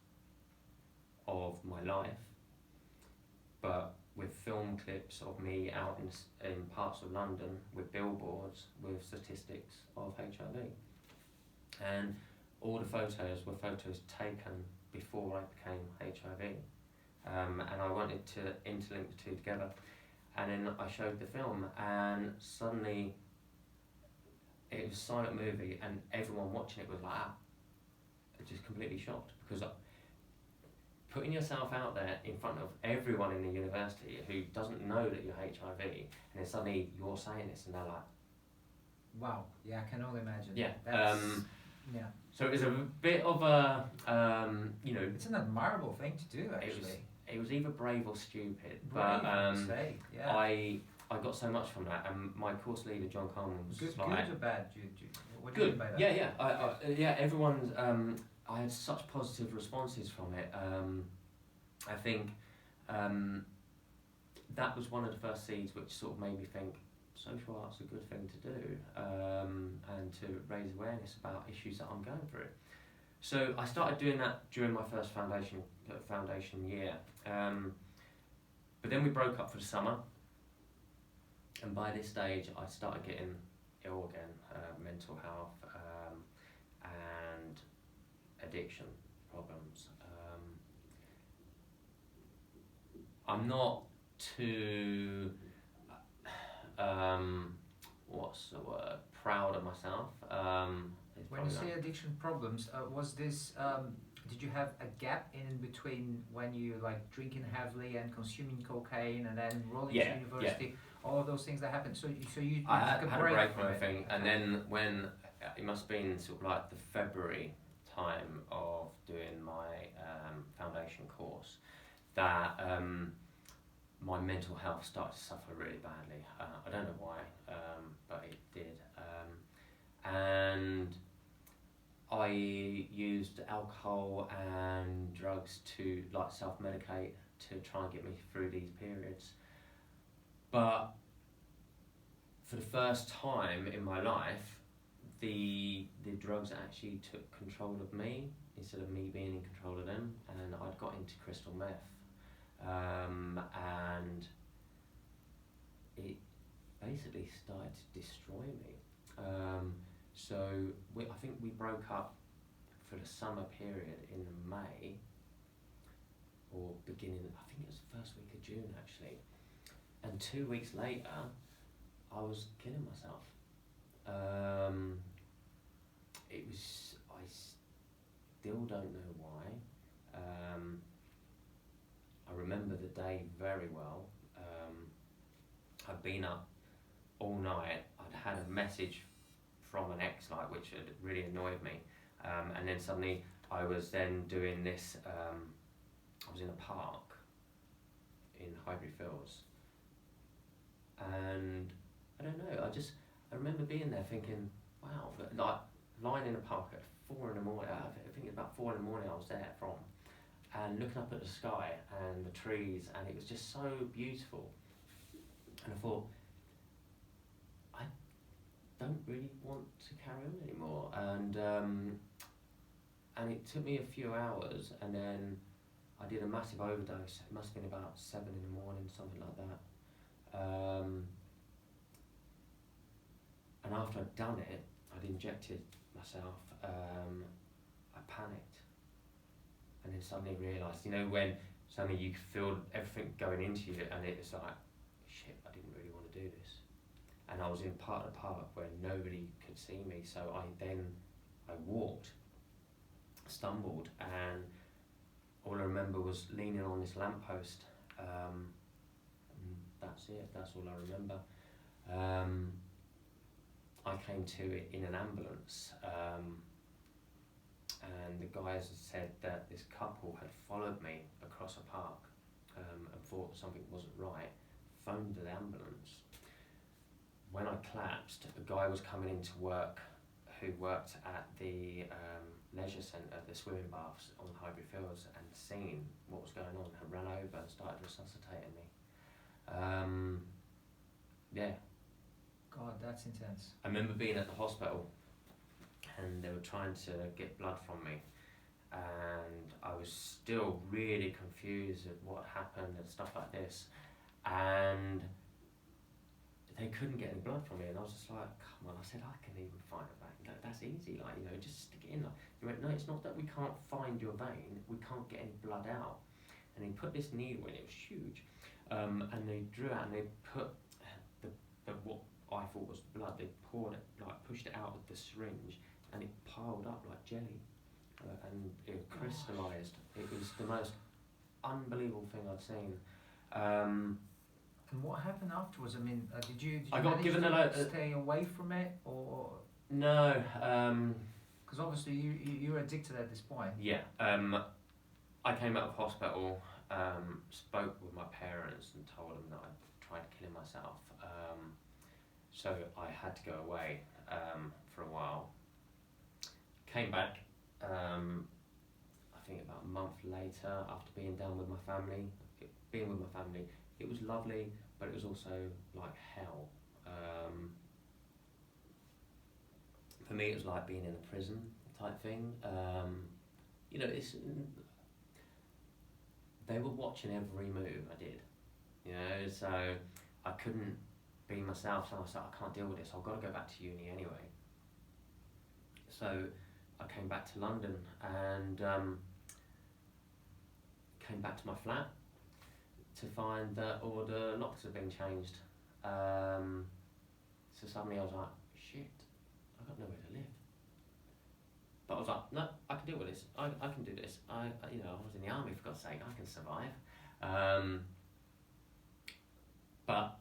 of my life, but with film clips of me out in parts of London with billboards with statistics of HIV. And all the photos were photos taken before I became HIV. And I wanted to interlink the two together. And then I showed the film, and suddenly it was a silent movie, and everyone watching it was like, just completely shocked, because putting yourself out there in front of everyone in the university who doesn't know that you're HIV, and then suddenly you're saying this, and they're like, wow, yeah, I can only imagine. Yeah. Yeah. So it was a bit of a, you know, it's an admirable thing to do, actually. It was either brave or stupid, Brave, but yeah. I got so much from that, and my course leader John Coleman was good like, or bad? What do good. you mean by that? Yeah. Everyone's. I had such positive responses from it. I think that was one of the first seeds which sort of made me think social art's a good thing to do, and to raise awareness about issues that I'm going through. So I started doing that during my first foundation year, but then we broke up for the summer, and by this stage I started getting ill again, mental health and addiction problems. I'm not too what's the word, proud of myself. When you say addiction problems, was this did you have a gap in between when you like drinking heavily and consuming cocaine and then rolling to university? All of those things that happened. So you I had a break from it. everything, and then when it must have been sort of like the February time of doing my foundation course, that my mental health started to suffer really badly. I don't know why, but it did. And I used alcohol and drugs to like self-medicate to try and get me through these periods. But for the first time in my life, the drugs actually took control of me instead of me being in control of them, and I'd got into crystal meth, and it basically started to destroy me. So I think we broke up for the summer period in May, or beginning, I think it was the first week of June actually, and 2 weeks later I was killing myself. I still don't know why. I remember the day very well. I'd been up all night. I'd had a message from an ex, like, which had really annoyed me, and then suddenly I was then doing this. I was in a park in Highbury Fields, and I don't know. I remember being there thinking, wow, like lying in a park at 4 in the morning. I think about 4 in the morning I was there from, and looking up at the sky and the trees, and it was just so beautiful. And I thought, I don't really want to carry on anymore. And it took me a few hours, and then I did a massive overdose. It must have been about 7 in the morning, something like that. And after I'd done it, I'd injected myself, I panicked. And then suddenly realised, you know, when suddenly you feel everything going into you, and it's like, shit, I didn't really want to do this. And I was in part of the park where nobody could see me, so I walked, stumbled, and all I remember was leaning on this lamppost. And that's it, that's all I remember. I came to it in an ambulance, and the guys had said that this couple had followed me across a park and thought something wasn't right, phoned the ambulance. When I collapsed, a guy was coming into work who worked at the leisure centre, the swimming baths on Highbury Fields, and seen what was going on, and ran over and started resuscitating me. Yeah. God, that's intense. I remember being at the hospital, and they were trying to get blood from me, and I was still really confused at what happened and stuff like this, and they couldn't get any blood from me, and I was just like, come on. I said, I can even find a vein. Like, that's easy, like, you know, just stick it in. Like, he went, no, it's not that we can't find your vein, we can't get any blood out. And he put this needle in, it was huge, and they drew out, and they put the what I thought was blood, they poured it, like pushed it out of the syringe, and it piled up like jelly, and it crystallised. It was the most unbelievable thing I'd seen. And what happened afterwards? I mean, did you I got given stay away from it, or no? Because obviously you were addicted at this point. Yeah. I came out of hospital, spoke with my parents, and told them that I'd tried killing myself. So I had to go away for a while. Came back, I think about a month later, after being down with my family. Being with my family, it was lovely, but it was also like hell. For me, it was like being in a prison type thing. You know, they were watching every move I did. You know, so I couldn't be myself, so I was like, I can't deal with this, I've got to go back to uni anyway. So I came back to London, and came back to my flat to find that all the locks had been changed. So suddenly I was like, shit, I've got nowhere to live. But I was like, no, I can deal with this, I can do this. I you know, I was in the army, for God's sake, I can survive. But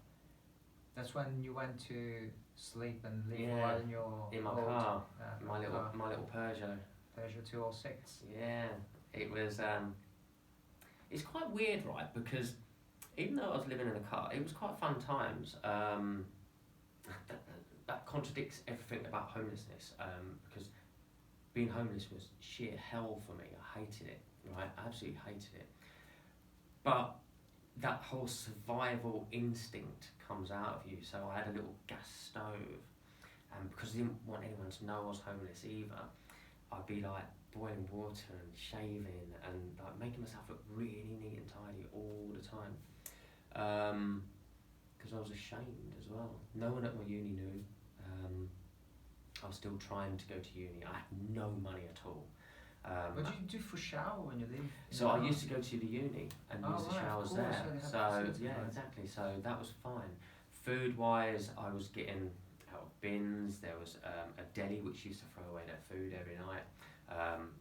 that's when you went to sleep and live yeah, while in your in my old, car, my my little Peugeot. Peugeot 206. Yeah, it was. It's quite weird, right? Because even though I was living in a car, it was quite fun times. That contradicts everything about homelessness. Because being homeless was sheer hell for me. I hated it. Right, I absolutely hated it. But that whole survival instinct comes out of you. So I had a little gas stove, and because I didn't want anyone to know I was homeless either, I'd be like boiling water and shaving and like making myself look really neat and tidy all the time. Because I was ashamed as well. No one at my uni knew. I was still trying to go to uni. I had no money at all. What did you do for shower when you leave? So I used to go to the uni and use the showers there. So yeah, exactly. So that was fine. Food wise, I was getting out of bins. There was a deli which used to throw away their food every night,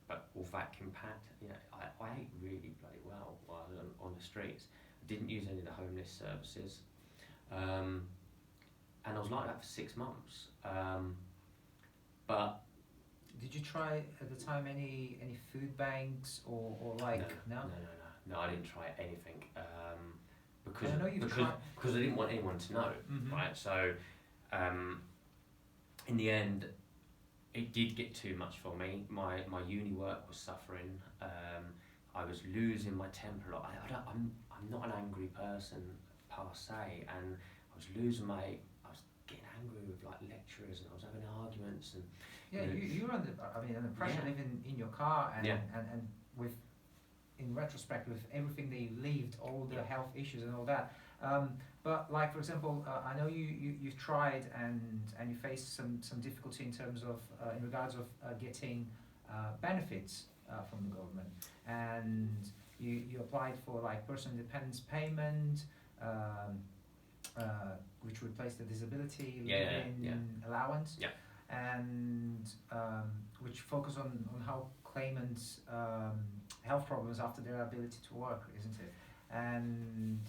but all vacuum packed. You know, I ate really bloody well while I was on the streets. I didn't use any of the homeless services, and I was like that for 6 months. But did you try at the time any food banks or like no, I didn't try anything. because I know you've tried. because I didn't want anyone to know, right? So, in the end, it did get too much for me. My uni work was suffering. I was losing my temper a lot. I'm not an angry person per se, and I was losing my. I was getting angry with like lecturers, and I was having arguments and. Yeah, you're under. I mean, under pressure living in your car, and with, in retrospect, with everything that you lived, all the health issues and all that. But like for example, I know you've tried and you faced some difficulty in terms of in regards of getting benefits from the government, and you applied for like personal independence payment. Which replaced the disability living allowance, and which focus on how claimants' health problems after their ability to work, isn't it? And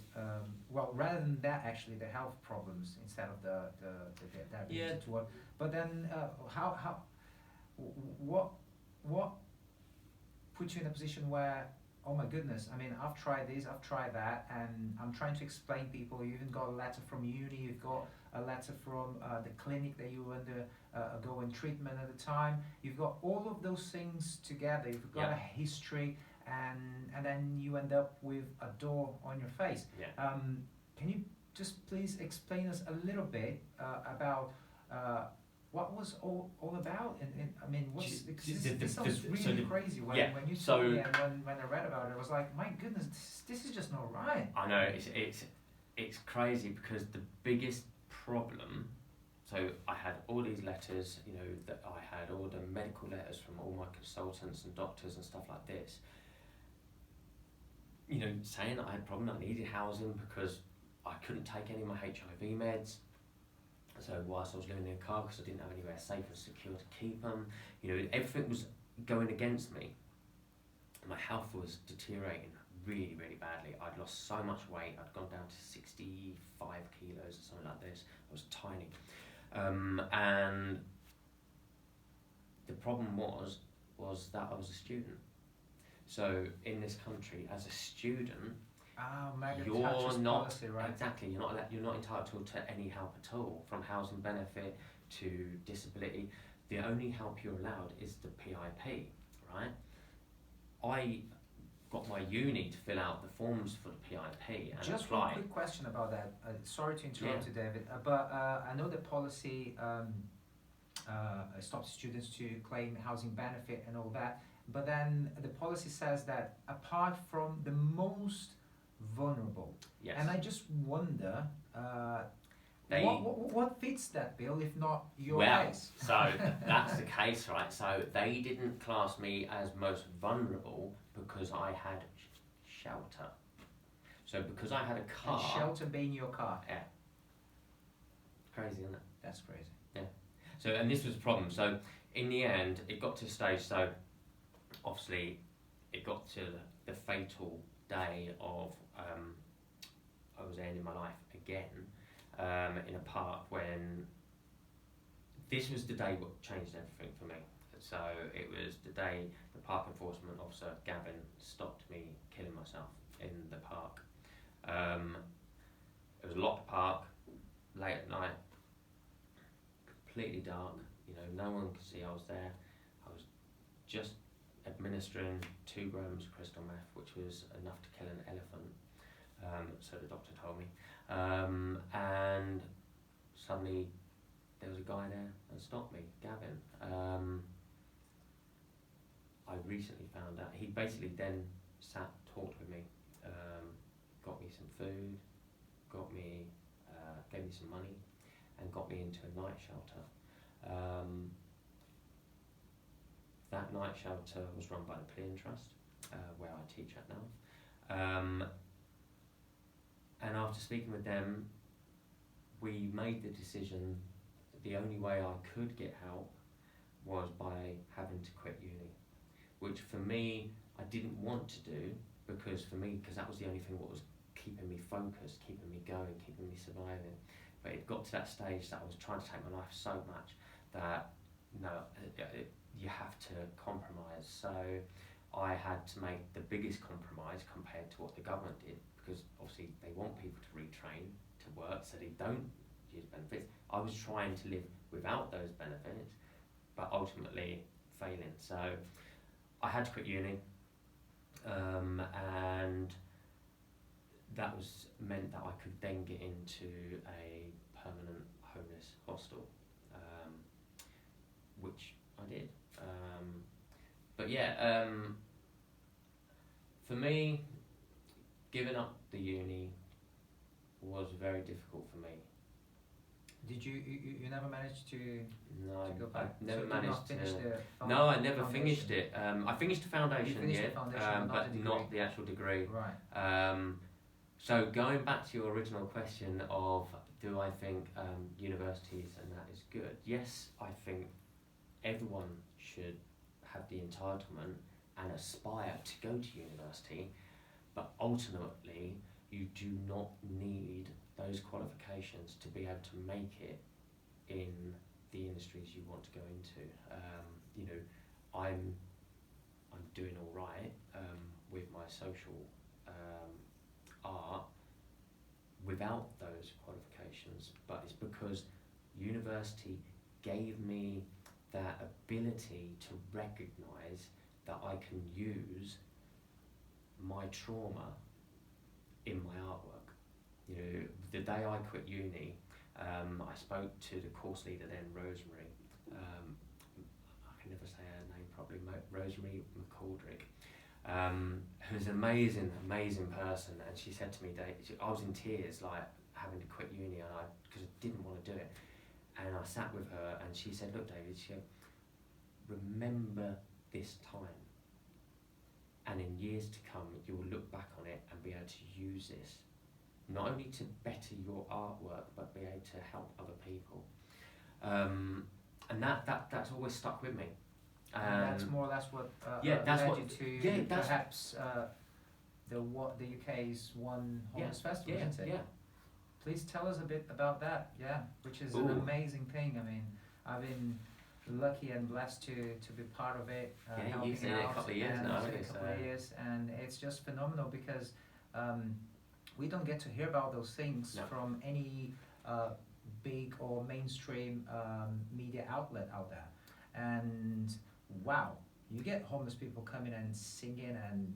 well, rather than that, actually, the health problems instead of the ability to work. But then, what put you in a position where, oh my goodness, I mean, I've tried this, I've tried that, and I'm trying to explain people. You even got a letter from uni, you've got a letter from the clinic that you were undergoing treatment at the time. You've got all of those things together. You've got a history, and then you end up with a door on your face. Can you just please explain us a little bit about what was all about? And I mean, this sounds really crazy when you told me, and when I read about it, I was like, my goodness, this is just not right. I know, it's crazy because the biggest problem, so I had all these letters, you know, that I had all the medical letters from all my consultants and doctors and stuff like this, you know, saying that I had a problem, I needed housing because I couldn't take any of my HIV meds. So whilst I was living in a car, because I didn't have anywhere safe and secure to keep them, you know, everything was going against me. My health was deteriorating really, really badly. I'd lost so much weight. I'd gone down to 65 kilos or something like this. I was tiny. And the problem was that I was a student. So in this country, as a student, you're not policy, right? Exactly. You're not entitled to any help at all, from housing benefit to disability. The only help you're allowed is the PIP, right? I got my uni to fill out the forms for the PIP and just apply. One quick question about that. Sorry to interrupt you, David, but I know the policy stops students to claim housing benefit and all that. But then the policy says that apart from the most vulnerable, and I just wonder what fits that bill if not your case. So that's the case, right? So they didn't class me as most vulnerable because I had shelter. So because I had a car. And shelter being your car. Yeah. Crazy, isn't it? That's crazy. Yeah. So, and this was the problem. So in the end, it got to a stage. So obviously, it got to the fatal day of I was ending my life again in a park when this was the day what changed everything for me. So it was the day the park enforcement officer Gavin stopped me killing myself in the park. It was a locked park, late at night, completely dark. You know, no one could see I was there. I was just administering 2 grams of crystal meth, which was enough to kill an elephant. So the doctor told me. And suddenly there was a guy there and stopped me, Gavin. I recently found out, he basically then talked with me, got me some food, gave me some money, and got me into a night shelter. That night shelter was run by the Pilion Trust, where I teach at now. And after speaking with them, we made the decision that the only way I could get help was by having to quit uni, which for me, I didn't want to do, because that was the only thing that was keeping me focused, keeping me going, keeping me surviving. But it got to that stage that I was trying to take my life so much that, no, you have to compromise. So I had to make the biggest compromise compared to what the government did, because obviously they want people to retrain to work so they don't use benefits. I was trying to live without those benefits, but ultimately failing. So I had to quit uni, and that was meant that I could then get into a permanent homeless hostel, which I did. But yeah, for me, giving up the uni was very difficult for me. Did you never managed to No, go back? I never so managed did not finish to. the No, I never foundation? finished it. I finished the foundation, finished yeah, the foundation, but not the not degree. the actual degree. Right. So going back to your original question of do I think universities and that is good? Yes, I think everyone should have the entitlement and aspire to go to university, but ultimately you do not need those qualifications to be able to make it in the industries you want to go into. You know, I'm doing all right with my social art without those qualifications, but it's because university gave me that ability to recognise that I can use my trauma in my artwork. You know, the day I quit uni, I spoke to the course leader then, Rosemary. I can never say her name properly, Rosemary McCaldrick, who's an amazing, amazing person. And she said to me, I was in tears, like having to quit uni, and because I didn't want to do it. And I sat with her, and she said, "Look, David," she said, "remember this time, and in years to come, you will look back on it and be able to use this, not only to better your artwork, but be able to help other people." And that's always stuck with me. And that's more or less what that's led what, you to perhaps the UK's one homeless festival, isn't it? Yeah. Please tell us a bit about that. Yeah, which is an amazing thing. I mean, I've been lucky and blessed to be part of it. Helping you've been in it a couple of years now, haven't you? And it's just phenomenal because we don't get to hear about those things from any big or mainstream media outlet out there. And wow, you get homeless people coming and singing and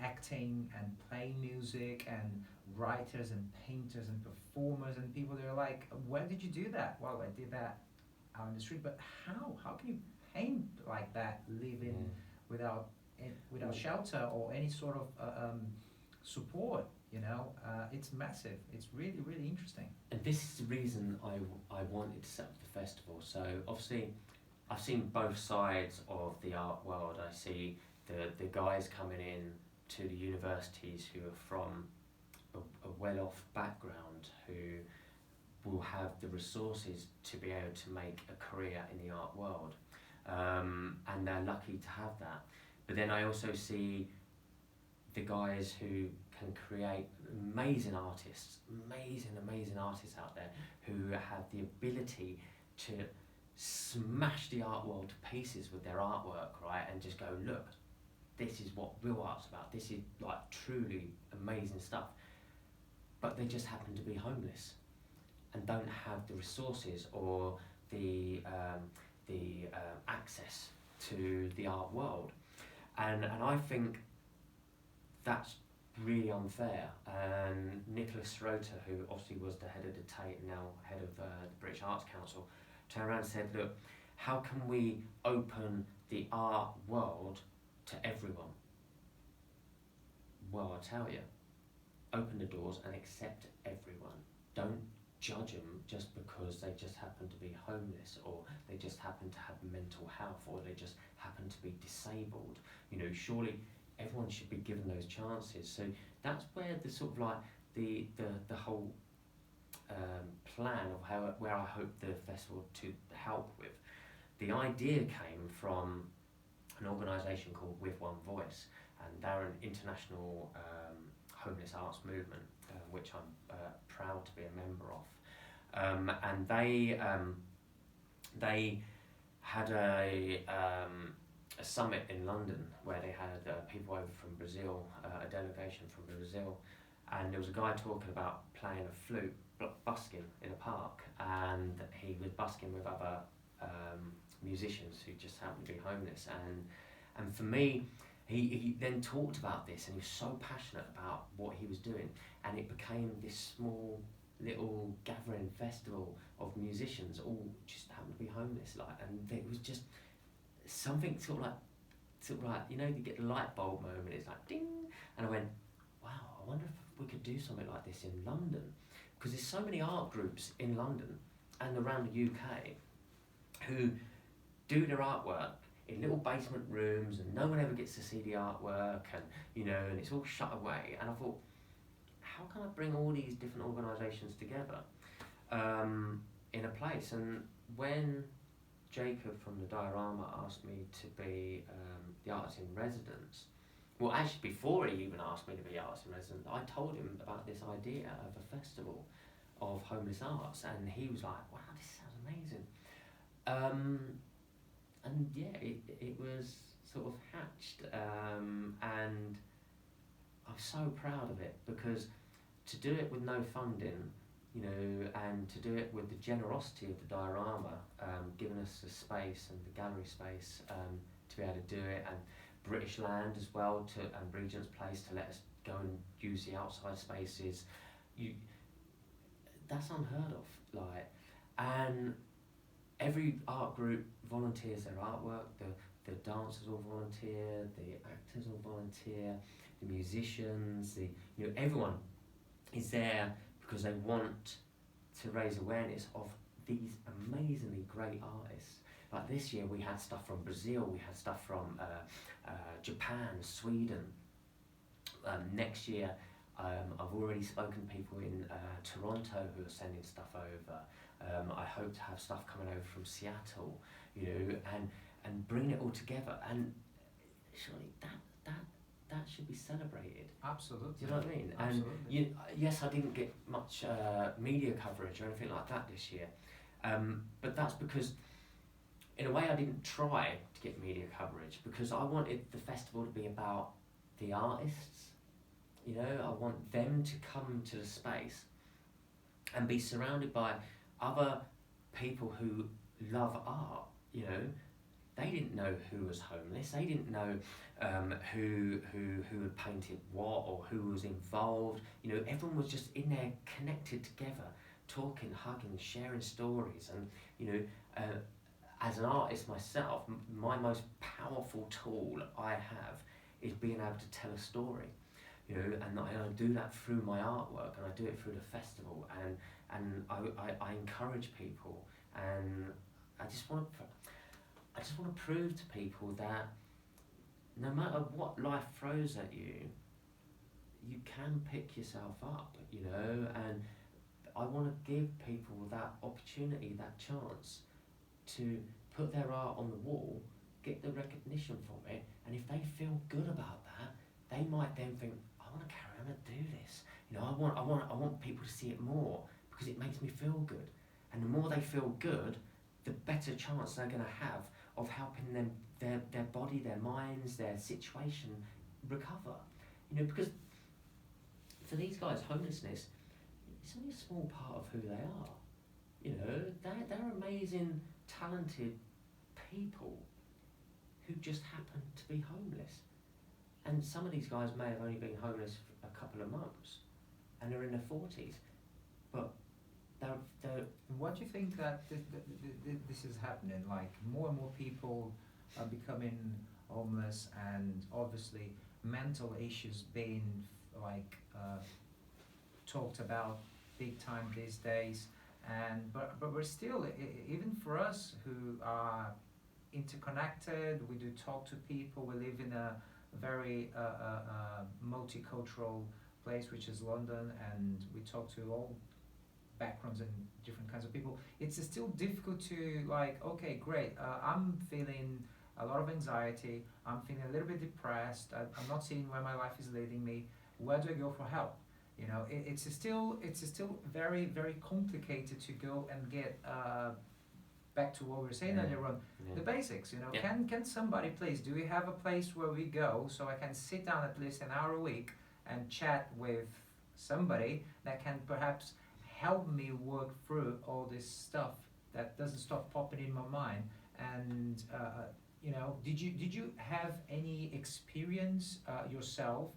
acting and playing music, and writers and painters and performers and people that are like, where did you do that? Well, I did that out in the street. But how can you paint like that, living without shelter or any sort of support? You know, it's massive. It's really, really interesting. And this is the reason I wanted to set up the festival. So obviously I've seen both sides of the art world. I see the guys coming in to the universities who are from a well-off background, who will have the resources to be able to make a career in the art world, and they're lucky to have that. But then I also see the guys who can create amazing artists out there, who have the ability to smash the art world to pieces with their artwork, right, and just go, look, this is what real art's about, this is like truly amazing stuff. But they just happen to be homeless and don't have the resources or the access to the art world, and I think that's really unfair. And Nicholas Schroeter, who obviously was the head of the Tate and now head of the British Arts Council, turned around and said, look, how can we open the art world to everyone? Well, I'll tell you, open the doors and accept everyone. Don't judge them just because they just happen to be homeless, or they just happen to have mental health, or they just happen to be disabled. You know, surely everyone should be given those chances. So that's where the sort of like the whole plan of where I hope the festival to help with. The idea came from an organisation called With One Voice, and they're an international homeless arts movement, which I'm proud to be a member of. And they had a summit in London where they had people over from Brazil, a delegation from Brazil, and there was a guy talking about playing a flute, busking in a park, and he was busking with other musicians who just happened to be homeless, and for me, he then talked about this, and he was so passionate about what he was doing, and it became this small little gathering festival of musicians all just happened to be homeless, like, and it was just something sort of like you know, you get the light bulb moment, it's like ding, and I went, wow, I wonder if we could do something like this in London, because there's so many art groups in London and around the UK who do their artwork in little basement rooms, and no one ever gets to see the artwork, and you know, and it's all shut away. And I thought, how can I bring all these different organisations together in a place? And when Jacob from the diorama asked me to be the artist in residence, well, actually before he even asked me to be artist in residence, I told him about this idea of a festival of homeless arts, and he was like, wow, this sounds amazing. And yeah, it was sort of hatched, and I'm so proud of it, because to do it with no funding, you know, and to do it with the generosity of the diorama, giving us the space and the gallery space to be able to do it, and British Land as well, and Regent's Place to let us go and use the outside spaces, that's unheard of, like, and every art group volunteers their artwork, the dancers all volunteer, the actors all volunteer, the musicians, you know, everyone is there because they want to raise awareness of these amazingly great artists. Like this year we had stuff from Brazil, we had stuff from Japan, Sweden. Next year I've already spoken to people in Toronto who are sending stuff over. I hope to have stuff coming over from Seattle, you know, and bring it all together, and surely that should be celebrated. Absolutely. Do you know what I mean? Absolutely. And yes, I didn't get much media coverage or anything like that this year, but that's because, in a way, I didn't try to get media coverage, because I wanted the festival to be about the artists. You know, I want them to come to the space and be surrounded by other people who love art. You know, they didn't know who was homeless. They didn't know who had painted what or who was involved. You know, everyone was just in there, connected together, talking, hugging, sharing stories. And you know, as an artist myself, my most powerful tool I have is being able to tell a story. You know, and I do that through my artwork, and I do it through the festival, and I encourage people, and I just want to prove to people that no matter what life throws at you, you can pick yourself up, you know, and I want to give people that opportunity, that chance to put their art on the wall, get the recognition from it, and if they feel good about that, they might then think, I want to carry on and do this. You know, I want people to see it more, because it makes me feel good. And the more they feel good, the better chance they're going to have of helping them, their body, their minds, their situation recover. You know, because for these guys, homelessness is only a small part of who they are. You know, they're amazing, talented people who just happen to be homeless. And some of these guys may have only been homeless for a couple of months, and they're in their 40s, but they're. What do you think that this is happening? Like, more and more people are becoming homeless, and obviously mental issues being like talked about big time these days. And but we're still, even for us who are interconnected, we do talk to people. We live in a very multicultural place, which is London, and we talk to all backgrounds and different kinds of people. It's still difficult to, like, okay, great, I'm feeling a lot of anxiety, I'm feeling a little bit depressed, I'm not seeing where my life is leading me, where do I go for help? You know, it's still very, very complicated to go and get back to what we were saying earlier on, the basics, you know, Yeah. can somebody please, do we have a place where we go so I can sit down at least an hour a week and chat with somebody that can perhaps help me work through all this stuff that doesn't stop popping in my mind? And you know, did you have any experience yourself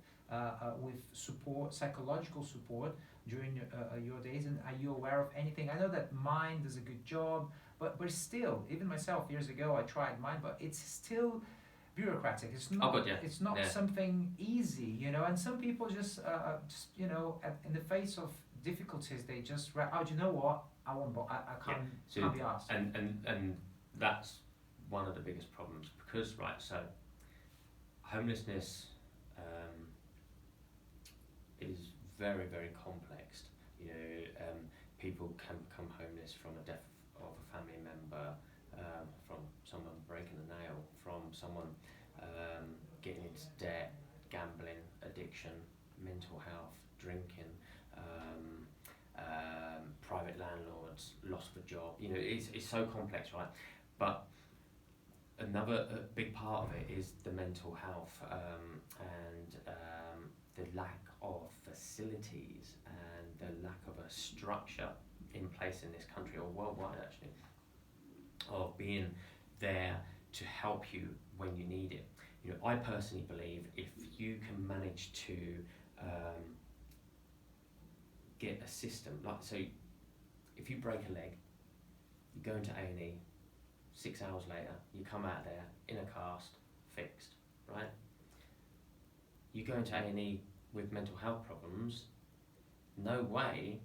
with support, psychological support during your days, and are you aware of anything? I know that Mind does a good job, but still, even myself years ago, I tried Mind, but it's still bureaucratic. It's not. It's not something easy, you know. And some people just you know, in the face of difficulties, they just oh, do you know what? I won't. I can't be asked. And that's one of the biggest problems, because so homelessness is very, very complex. You know, people can become homeless from a death of a family member, from someone breaking a nail, from someone getting into debt, gambling, addiction, mental health, drinking, private landlords, loss of a job. You know, it's so complex, right? But another big part of it is the mental health and the lack of facilities and the lack of a structure in place in this country, or worldwide actually, of being there to help you when you need it. You know, I personally believe if you can manage to get a system, so if you break a leg, you go into A&E, 6 hours later, you come out there in a cast, fixed, right? You go into A&E with mental health problems, no way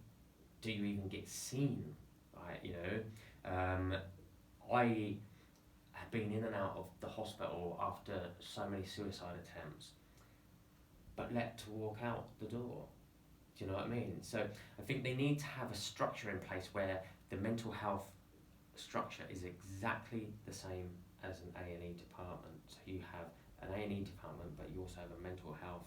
do you even get seen, right? You know, I have been in and out of the hospital after so many suicide attempts, but let to walk out the door. Do you know what I mean? So I think they need to have a structure in place where the mental health structure is exactly the same as an A&E department. So you have an A&E department, but you also have a mental health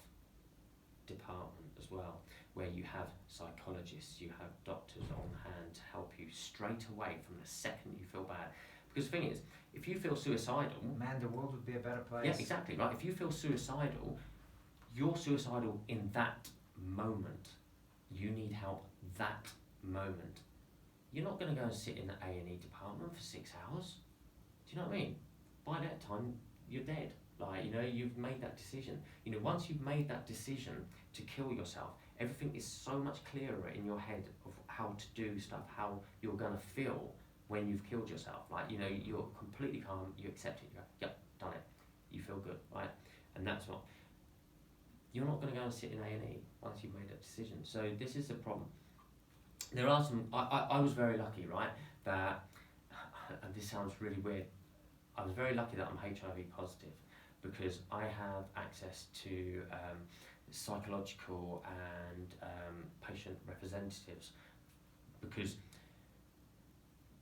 department as well, where you have psychologists, you have doctors on hand to help you straight away from the second you feel bad. Because the thing is, if you feel suicidal, man, the world would be a better place. Yeah, exactly, right? If you feel suicidal, you're suicidal in that moment. You need help that moment. You're not going to go and sit in the A&E department for 6 hours. Do you know what I mean? By that time, you're dead. Like, you know, you've made that decision. You know, once you've made that decision to kill yourself, everything is so much clearer in your head of how to do stuff, how you're going to feel when you've killed yourself. Like, you know, you're completely calm, you accept it, you go, yep, done it. You feel good, right? And that's what, you're not going to go and sit in A&E once you've made that decision. So this is the problem. There are some, I was very lucky, right, that, and this sounds really weird, I was very lucky that I'm HIV positive, because I have access to psychological and patient representatives, because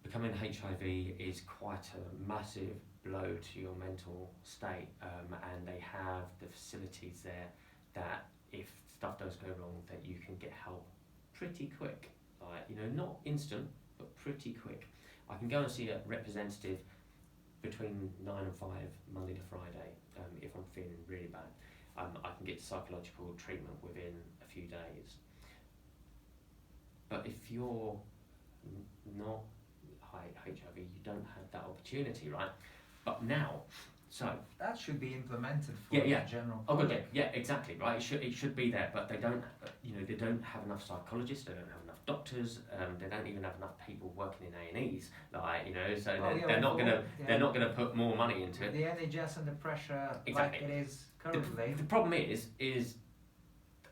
becoming HIV is quite a massive blow to your mental state, and they have the facilities there that if stuff does go wrong, that you can get help pretty quick. Like, you know, not instant, but pretty quick. I can go and see a representative between 9 and 5, Monday to Friday, if I'm feeling really bad. I can get psychological treatment within a few days. But if you're not HIV, you don't have that opportunity, right? But now, so that should be implemented for the general public. Oh, good, yeah, exactly, right. It should be there, but they don't. You know, they don't have enough psychologists. They don't have enough doctors. They don't even have enough people working in A&Es. Like, you know, so they're not gonna put more money into it. The NHS and the pressure, exactly, like it is currently. The problem is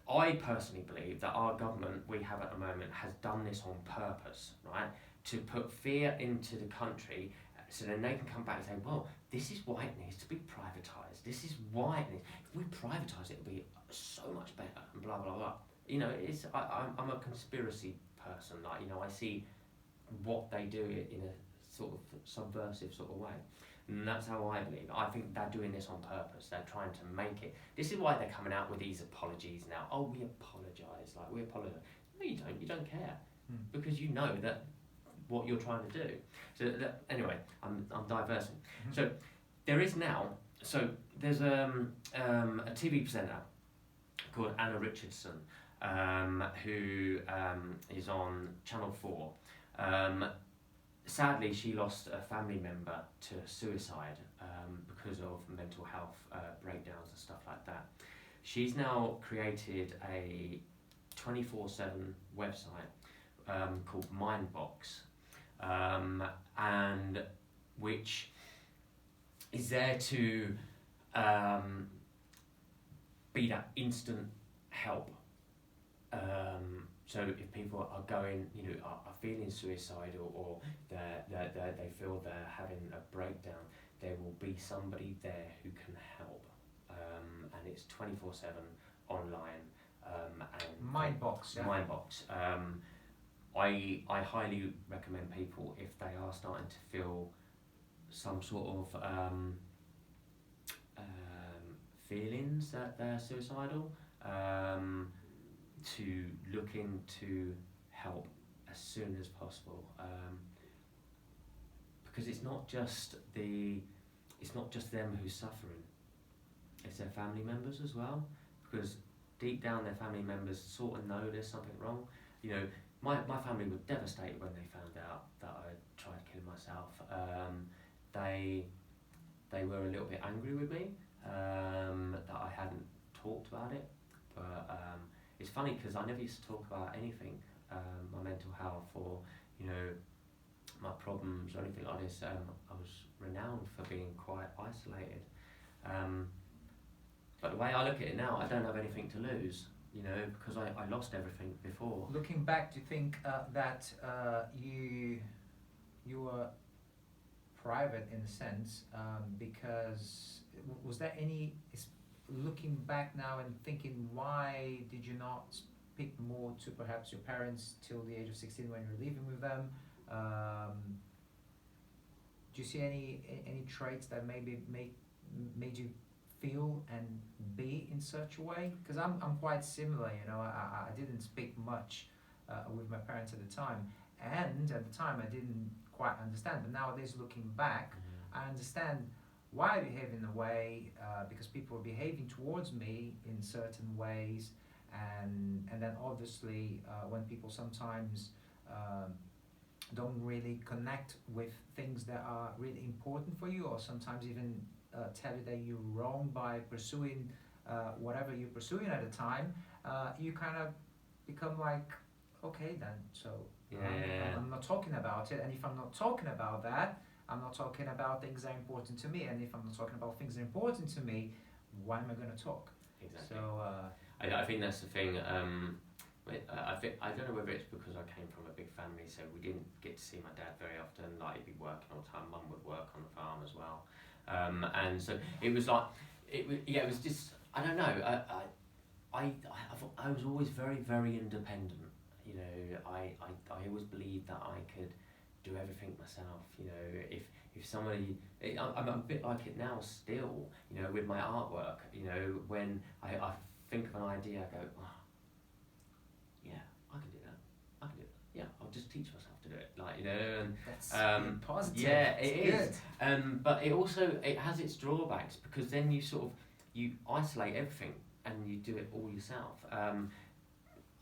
I personally believe that our government we have at the moment has done this on purpose, right? To put fear into the country, so then they can come back and say, well, this is why it needs to be privatised. This is why it needs. If we privatise it, it'll be so much better. And blah blah blah. You know, I'm a conspiracy person. Like, you know, I see what they do in a sort of subversive sort of way, and that's how I believe. I think they're doing this on purpose. They're trying to make it. This is why they're coming out with these apologies now. Oh, we apologise. Like, we apologise. No, you don't. You don't care, because you know that what you're trying to do. So anyway, I'm diversing. So there is now. So there's a TV presenter called Anna Richardson, who is on Channel 4. Sadly, she lost a family member to suicide because of mental health breakdowns and stuff like that. She's now created a 24/7 website called Mindbox, and which is there to be that instant help. So if people are going, are feeling suicidal, or they feel they're having a breakdown, there will be somebody there who can help, and it's 24/7 online. And Mindbox. Yeah. Mindbox. I highly recommend people, if they are starting to feel some sort of feelings that they're suicidal, to look into help as soon as possible, because it's not just them who's suffering, it's their family members as well, because deep down their family members sort of know there's something wrong. My family were devastated when they found out that I tried killing myself. They were a little bit angry with me that I hadn't talked about it, but it's funny because I never used to talk about anything, my mental health or my problems or anything like this. I was renowned for being quite isolated, but the way I look at it now, I don't have anything to lose, because I lost everything before. Looking back, do you think that you were private in a sense, because was there any, looking back now and thinking, why did you not speak more to perhaps your parents till the age of 16 when you were living with them? Do you see any traits that maybe made you feel and be in such a way? Because I'm quite similar, I didn't speak much with my parents at the time, and at the time I didn't quite understand, but nowadays looking back, I understand why I behave in a way, because people are behaving towards me in certain ways, and then obviously when people sometimes don't really connect with things that are really important for you, or sometimes even tell you that you're wrong by pursuing whatever you're pursuing at the time, you kind of become like, okay then, so I'm not talking about it, and if I'm not talking about that, I'm not talking about things that are important to me, and if I'm not talking about things that are important to me, why am I going to talk? Exactly. So I think that's the thing. I don't know whether it's because I came from a big family, so we didn't get to see my dad very often. Like, he'd be working all the time. Mum would work on the farm as well, and so it was like it was just, I don't know. I was always very, very independent. I always believed that I could do everything myself. If somebody, I'm a bit like it now still. With my artwork. When I think of an idea, I go, oh, yeah, I can do that. Yeah, I'll just teach myself to do it. And that's positive. Yeah, it it's is. But it has its drawbacks, because then you isolate everything and you do it all yourself.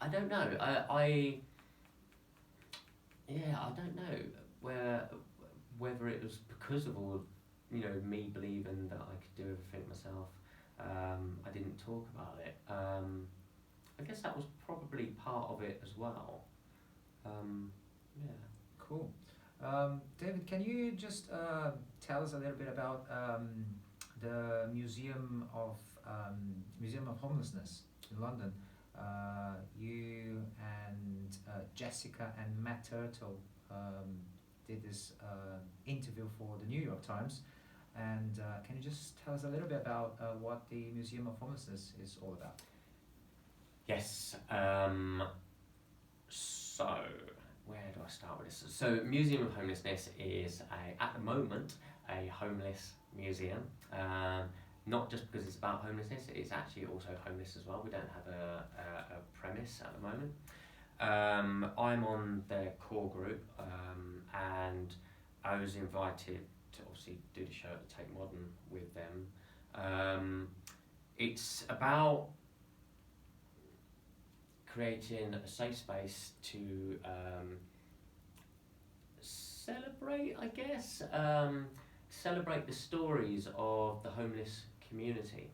I don't know. I don't know whether it was because of all, me believing that I could do everything myself. I didn't talk about it. I guess that was probably part of it as well. Yeah. Cool. David, can you just tell us a little bit about the Museum of Homelessness in London? You and Jessica and Matt Turtle did this interview for the New York Times, and can you just tell us a little bit about what the Museum of Homelessness is all about? Yes. So where do I start with this? So Museum of Homelessness is at the moment a homeless museum. Not just because it's about homelessness, it's actually also homeless as well. We don't have a premise at the moment. I'm on their core group, and I was invited to obviously do the show at the Tate Modern with them. It's about creating a safe space to celebrate, I guess, celebrate the stories of the homeless community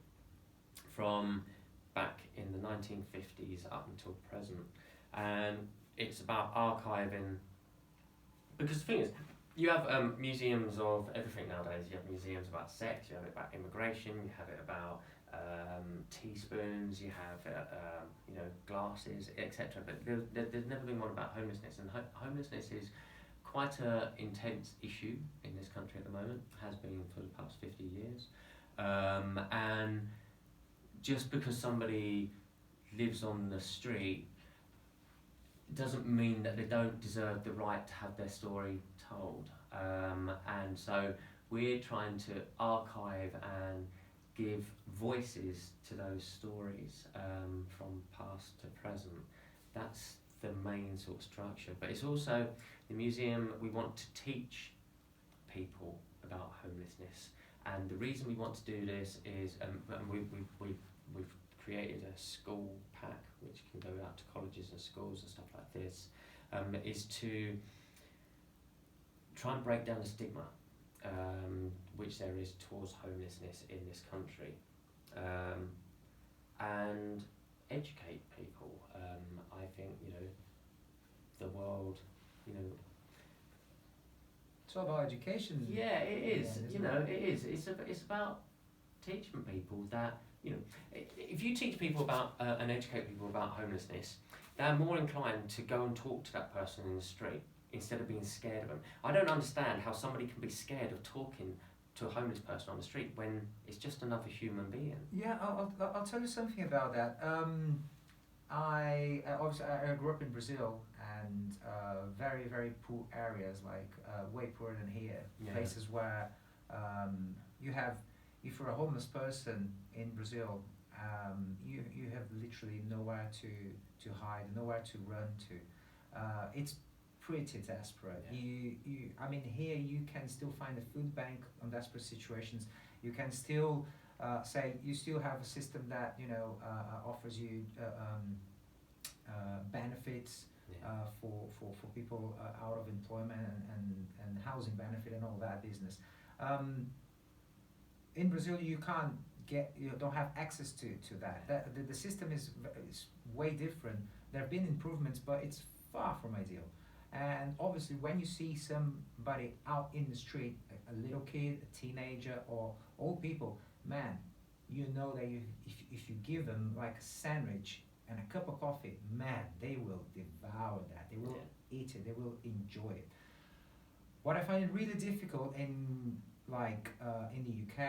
from back in the 1950s up until present. And it's about archiving, because the thing is, you have museums of everything nowadays. You have museums about sex, you have it about immigration, you have it about teaspoons, you have glasses, etc. But there's never been one about homelessness, and homelessness is quite an intense issue in this country at the moment, has been for the past 50 years. And just because somebody lives on the street doesn't mean that they don't deserve the right to have their story told. And so we're trying to archive and give voices to those stories, from past to present. That's the main sort of structure. But it's also the museum, we want to teach people about homelessness. And the reason we want to do this is, we've created a school pack which can go out to colleges and schools and stuff like this, is to try and break down the stigma which there is towards homelessness in this country, and educate people. I think, the world, It's all about education. Yeah, it is. Yeah, It is. It's about teaching people that, if you teach people about and educate people about homelessness, they're more inclined to go and talk to that person in the street instead of being scared of them. I don't understand how somebody can be scared of talking to a homeless person on the street when it's just another human being. Yeah, I'll tell you something about that. I grew up in Brazil, and very, very poor areas, like way poorer than here. Yeah. Places where if you're a homeless person in Brazil, you have literally nowhere to hide, nowhere to run to. It's pretty desperate. Yeah. Here you can still find a food bank on desperate situations. You can still you still have a system that offers you benefits. Yeah. For people out of employment, and housing benefit and all that business. In Brazil, you don't have access to that. The system is way different. There have been improvements, but it's far from ideal. And obviously, when you see somebody out in the street, a little kid, a teenager, or old people, man, you know that if you give them like a sandwich and a cup of coffee, man, they will devour that. They will eat it. They will enjoy it. What I find it really difficult in the UK,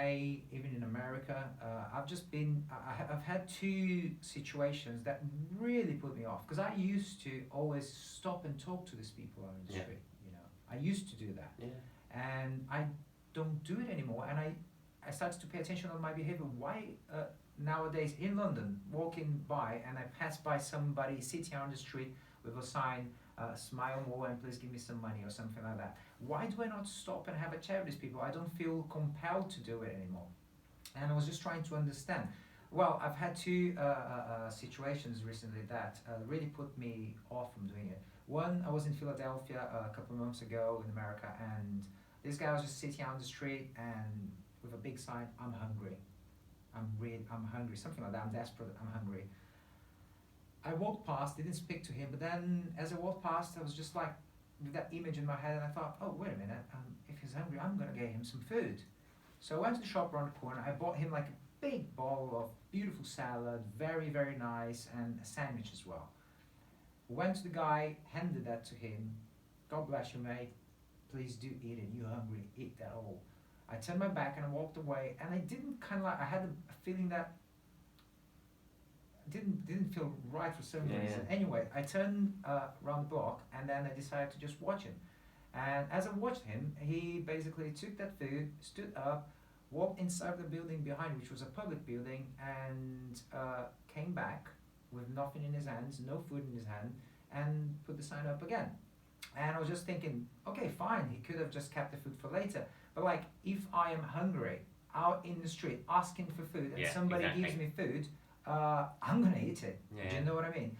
even in America, I've had two situations that really put me off, because I used to always stop and talk to these people on the street. I used to do that, and I don't do it anymore. And I started to pay attention on my behavior. Why nowadays in London, walking by, and I pass by somebody sitting on the street with a sign, smile more and please give me some money, or something like that. Why do I not stop and have a chat with these people? I don't feel compelled to do it anymore. And I was just trying to understand. Well, I've had two situations recently that really put me off from doing it. One, I was in Philadelphia a couple of months ago in America, and this guy was just sitting on the street and with a big sign, I'm hungry. I'm hungry, something like that. I'm desperate, I'm hungry. I walked past, didn't speak to him, but then as I walked past, I was just like, with that image in my head, and I thought, oh, wait a minute, if he's hungry, I'm gonna get him some food. So I went to the shop around the corner, I bought him like a big bowl of beautiful salad, very, very nice, and a sandwich as well. Went to the guy, handed that to him, God bless you, mate, please do eat it, you're hungry, eat that all. I turned my back and I walked away, and I didn't I had a feeling that didn't feel right for some reason. Anyway, I turned around the block, and then I decided to just watch him. And as I watched him, he basically took that food, stood up, walked inside the building behind, which was a public building, and came back with nothing in his hands, no food in his hand, and put the sign up again. And I was just thinking, okay, fine, he could have just kept the food for later. But like, if I am hungry, out in the street asking for food, and somebody gives me food, I'm gonna eat it. Yeah. Do you know what I mean?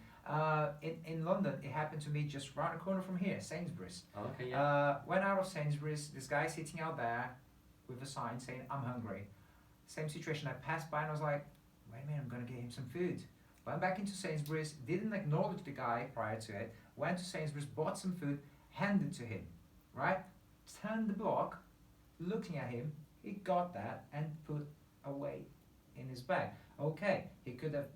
In London, it happened to me just round the corner from here, Sainsbury's. Oh, okay, yeah. Went out of Sainsbury's, this guy sitting out there with a sign saying, I'm hungry. Same situation, I passed by and I was like, wait a minute, I'm gonna get him some food. Went back into Sainsbury's, didn't acknowledge the guy prior to it, went to Sainsbury's, bought some food, handed to him, right? Turned the block, looking at him, he got that and put away in his bag. Okay, he could have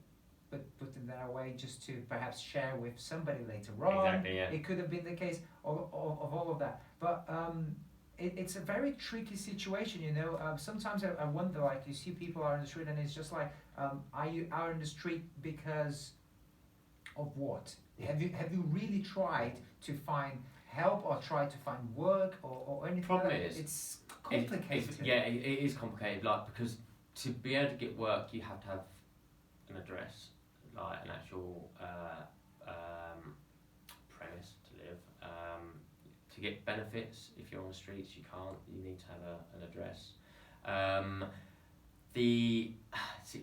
put that away just to perhaps share with somebody later on. Exactly, yeah. It could have been the case of all of that. But it's a very tricky situation, you know. Sometimes I wonder, like, you see people out in the street and it's just like, are you out in the street because of what? Have you really tried to find help or try to find work or anything? Problem like that? is, it's complicated. It is complicated. Like, because to be able to get work, you have to have an address, like an actual premise to live. To get benefits, if you're on the streets, you can't. You need to have an address.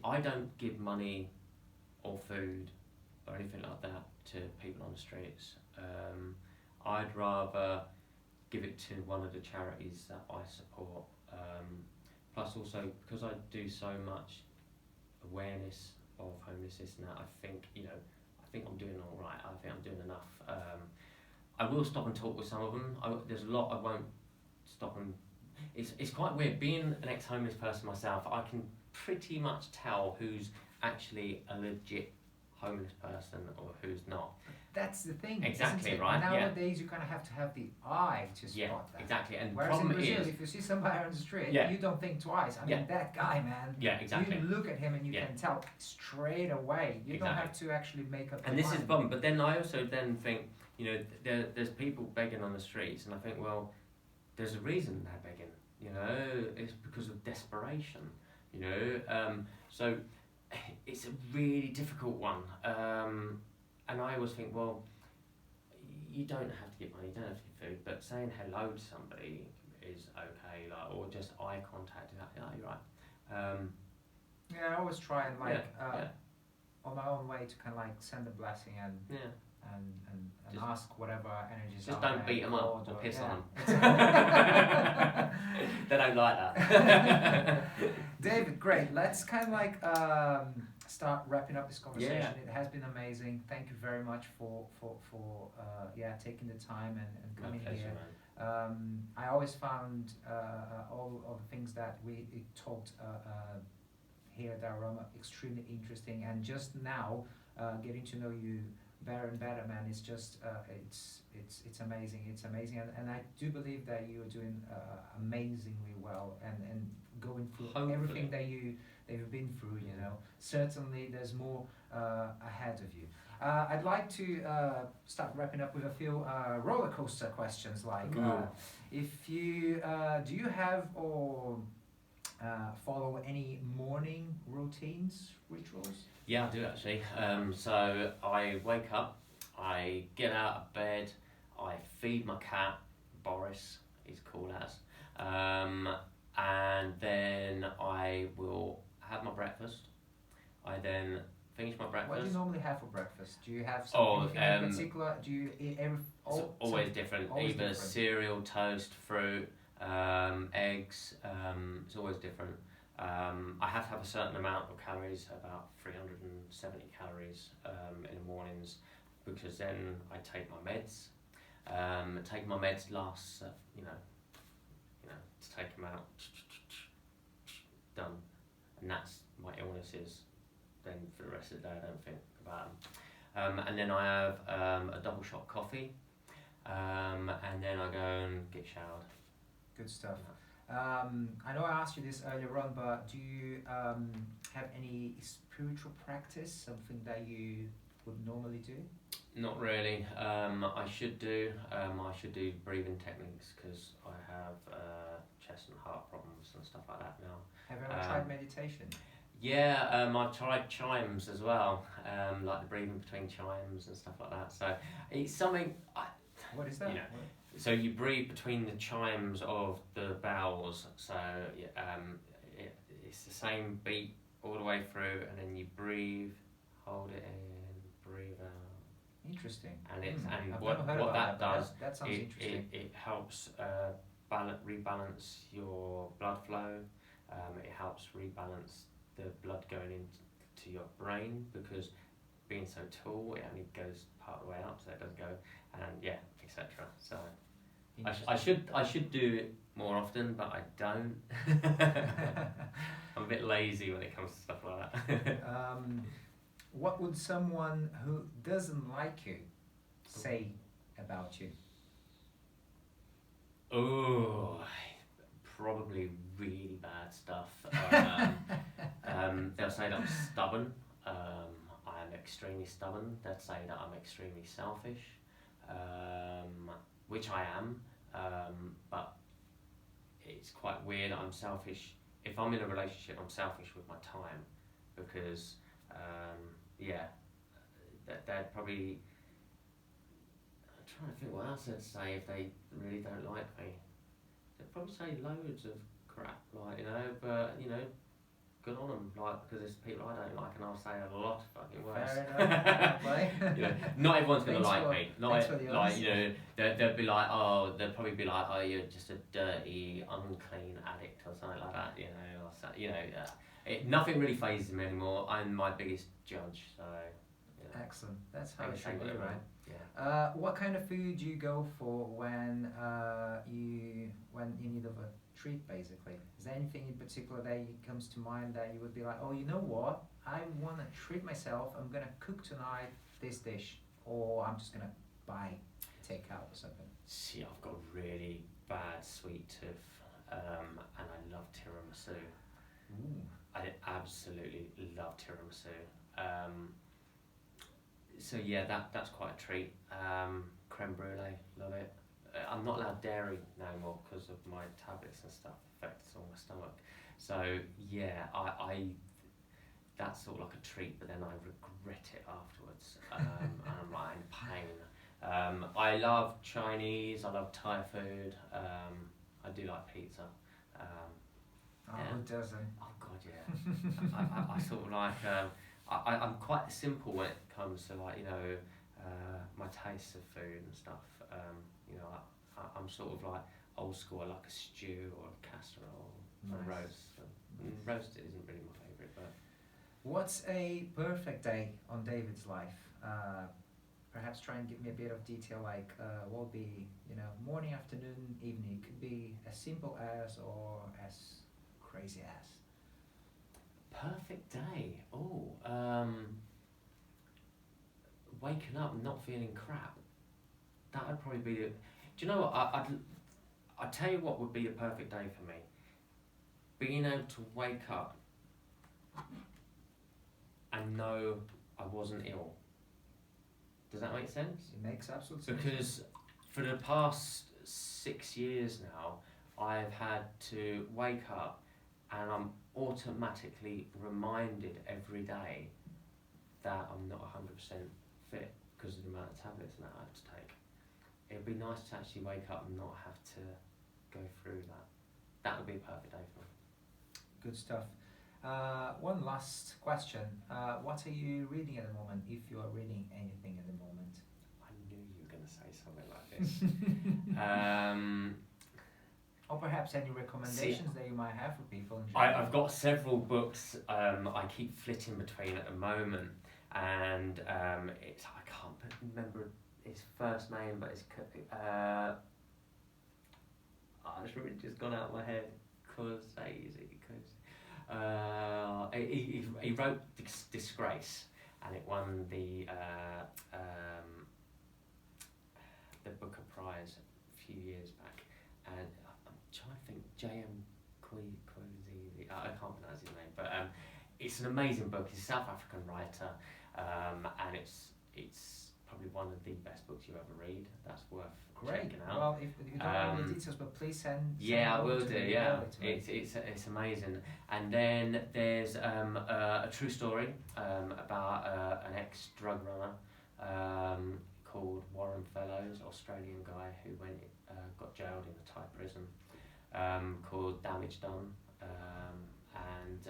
I don't give money or food or anything like that to people on the streets. I'd rather give it to one of the charities that I support. Plus also, because I do so much awareness of homelessness now, I think I'm doing all right. I think I'm doing enough. I will stop and talk with some of them. There's a lot I won't stop and... It's quite weird. Being an ex-homeless person myself, I can pretty much tell who's actually a legit homeless person or who's not. That's the thing. Exactly, isn't it? right? Nowadays, you kind of have to have the eye to spot that. Exactly. And whereas problem in Brazil, is, if you see somebody on the street, you don't think twice. I mean, that guy, man. Yeah, exactly. You look at him and you can tell straight away. You don't have to actually make up. And this is the problem. But then I also think, you know, there's people begging on the streets, and I think, well, there's a reason they're begging. You know, it's because of desperation. You know, so it's a really difficult one. And I always think, well, you don't have to get money, you don't have to get food, but saying hello to somebody is okay, like, or just eye contact. Yeah, you're right. I always try and on my own way to kind of like send a blessing and and ask whatever energies. Just don't beat them up or piss on them. They don't like that. David, great. Let's kind of like start wrapping up this conversation. It has been amazing. Thank you very much for taking the time and coming here. I always found all of the things that we talked here at Aroma extremely interesting, and just now getting to know you better and better, man, it's just it's amazing. It's amazing, and I do believe that you are doing amazingly well and going through everything that you've been through. You know, certainly there's more ahead of you. I'd like to start wrapping up with a few roller coaster questions. Like, if you do you have or follow any morning routines, rituals? Yeah, I do actually. So I wake up, I get out of bed, I feed my cat, Boris, he's called as, and then I will have my breakfast. I then finish my breakfast. What do you normally have for breakfast? Do you have something in particular? Do you eat it's always different. Either different. Cereal, toast, fruit, eggs. It's always different. I have to have a certain amount of calories, about 370 calories in the mornings, because then I take my meds. Taking my meds lasts, to take them out, done, and that's my illnesses. Then for the rest of the day, I don't think about them. And then I have a double shot coffee, and then I go and get showered. Good stuff. I know I asked you this earlier on, but do you have any spiritual practice, something that you would normally do? Not really. I should do breathing techniques, because I have chest and heart problems and stuff like that now. Have you ever tried meditation? Yeah, I've tried chimes as well, like the breathing between chimes and stuff like that. So it's something. What is that? You know, so you breathe between the chimes of the vowels. So it's the same beat all the way through, and then you breathe, hold it in, breathe out. Interesting. And it's and I've what never heard about does that sounds interesting. it helps rebalance your blood flow. It helps rebalance the blood going into your brain, because being so tall, it only goes part of the way up, so it doesn't go, and etc. So I should do it more often, but I don't. I'm a bit lazy when it comes to stuff like that. What would someone who doesn't like you say about you? Oh, probably really bad stuff. They'll say that I'm stubborn. I'm extremely stubborn. They'll say that I'm extremely selfish, which I am. But it's quite weird. I'm selfish. If I'm in a relationship, I'm selfish with my time, because they'd probably. I'm trying to think what else they'd say if they really don't like me. They'd probably say loads of crap, like, but good on them, like, because there's people I don't like, and I'll say a lot of fucking worse. Fair enough. Not everyone's gonna like me. They'll be like, they'll probably be like, oh, you're just a dirty, unclean addict or something like that, or so, nothing really phases me anymore. I'm my biggest judge, so. Excellent. That's how it say should be, whatever. right? Yeah. What kind of food do you go for when you need of a treat, basically? Is there anything in particular that comes to mind that you would be like, oh, you know what? I want to treat myself. I'm gonna cook tonight this dish, or I'm just gonna buy takeout or something. See, I've got a really bad sweet tooth, and I love tiramisu. Ooh. I absolutely love tiramisu. So yeah, that's quite a treat. Creme brulee, love it. I'm not allowed dairy no more because of my tablets and stuff affects all my stomach. So yeah, I that's sort of like a treat, but then I regret it afterwards, and I'm like in pain. I love Chinese. I love Thai food. I do like pizza. Who doesn't? Oh God, yeah. I sort of like. I'm quite simple when it comes to my taste of food and stuff. I'm sort of like old school. I like a stew or a casserole, Nice. a roast. Roasted isn't really my favourite, but. What's a perfect day on David's life? Perhaps try and give me a bit of detail, like what would be, morning, afternoon, evening. It could be as simple as or as crazy as. Perfect day. Waking up and not feeling crap. That would probably be. Do you know what? I'd tell you what would be a perfect day for me. Being able to wake up and know I wasn't ill. Does that make sense? It makes absolute sense. Because for the past 6 years now, I've had to wake up and I'm automatically reminded every day that I'm not 100% fit because of the amount of tablets and that I have to take. It would be nice to actually wake up and not have to go through that. That would be a perfect day for me. Good stuff. One last question. What are you reading at the moment, if you are reading anything at the moment? I knew you were going to say something like this. Or perhaps any recommendations that you might have for people? I've got several books I keep flitting between at the moment, and I can't remember his first name, but it's it's really just gone out of my head. He wrote Disgrace, and it won the Booker Prize a few years back, and I'm trying to think J.M. Kwesi, I can't pronounce his name, but it's an amazing book. He's a South African writer, and it's probably one of the best books you ever read. That's worth Great. checking out. Well, if you don't know any details, but please send. Yeah, I over will to do. me, Yeah, email it to me. it's amazing. And then there's a true story about an ex-drug runner called Warren Fellows, Australian guy who got jailed in a Thai prison, called Damage Done, and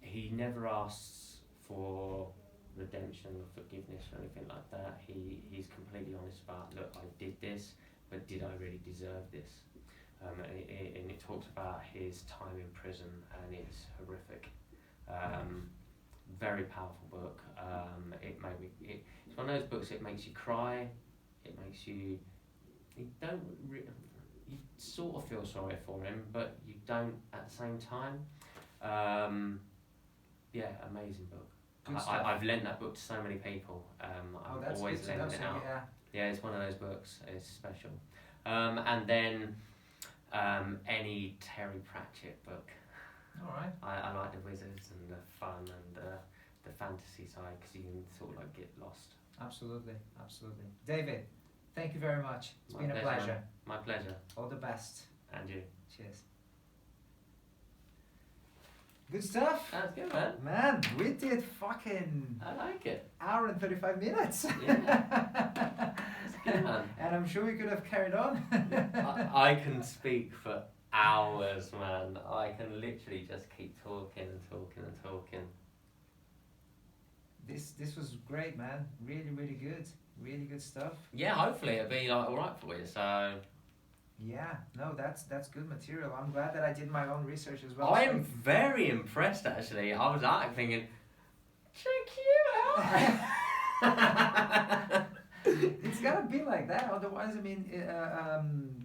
he never asks for redemption or forgiveness or anything like that. He's completely honest about, look, I did this, but did I really deserve this? And it talks about his time in prison, and it's horrific. Very powerful book. It's one of those books. It makes you cry. It makes you. You sort of feel sorry for him, but you don't at the same time. Yeah, amazing book. I've lent that book to so many people. I'm always lending it out. Yeah, it's one of those books. It's special. And then any Terry Pratchett book. All right. I like the wizards and the fun and the fantasy side, because you can sort of like get lost. Absolutely. David, thank you very much. It's been a pleasure. My pleasure. All the best. And you. Cheers. Good stuff. That's good, man. Man, we did fucking I like it. hour and 35 minutes. Yeah. It's good, man. And I'm sure we could have carried on. I can speak for hours, man. I can literally just keep talking and talking and talking. This was great, man. Really good. Really good stuff. Yeah, hopefully it'll be like alright for you. So yeah, no, that's good material. I'm glad that I did my own research as well. I am very impressed, actually. I was out thinking, check you out. It's gotta be like that, otherwise, I mean,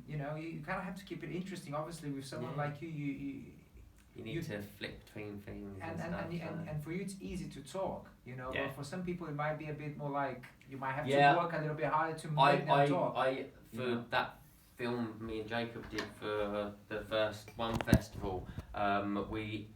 you know, you kind of have to keep it interesting. Obviously, with someone like you need to flip between things and for you it's easy to talk, you know. Yeah. But for some people it might be a bit more like you might have to work a little bit harder to make them talk. That film me and Jacob did for the first one festival, we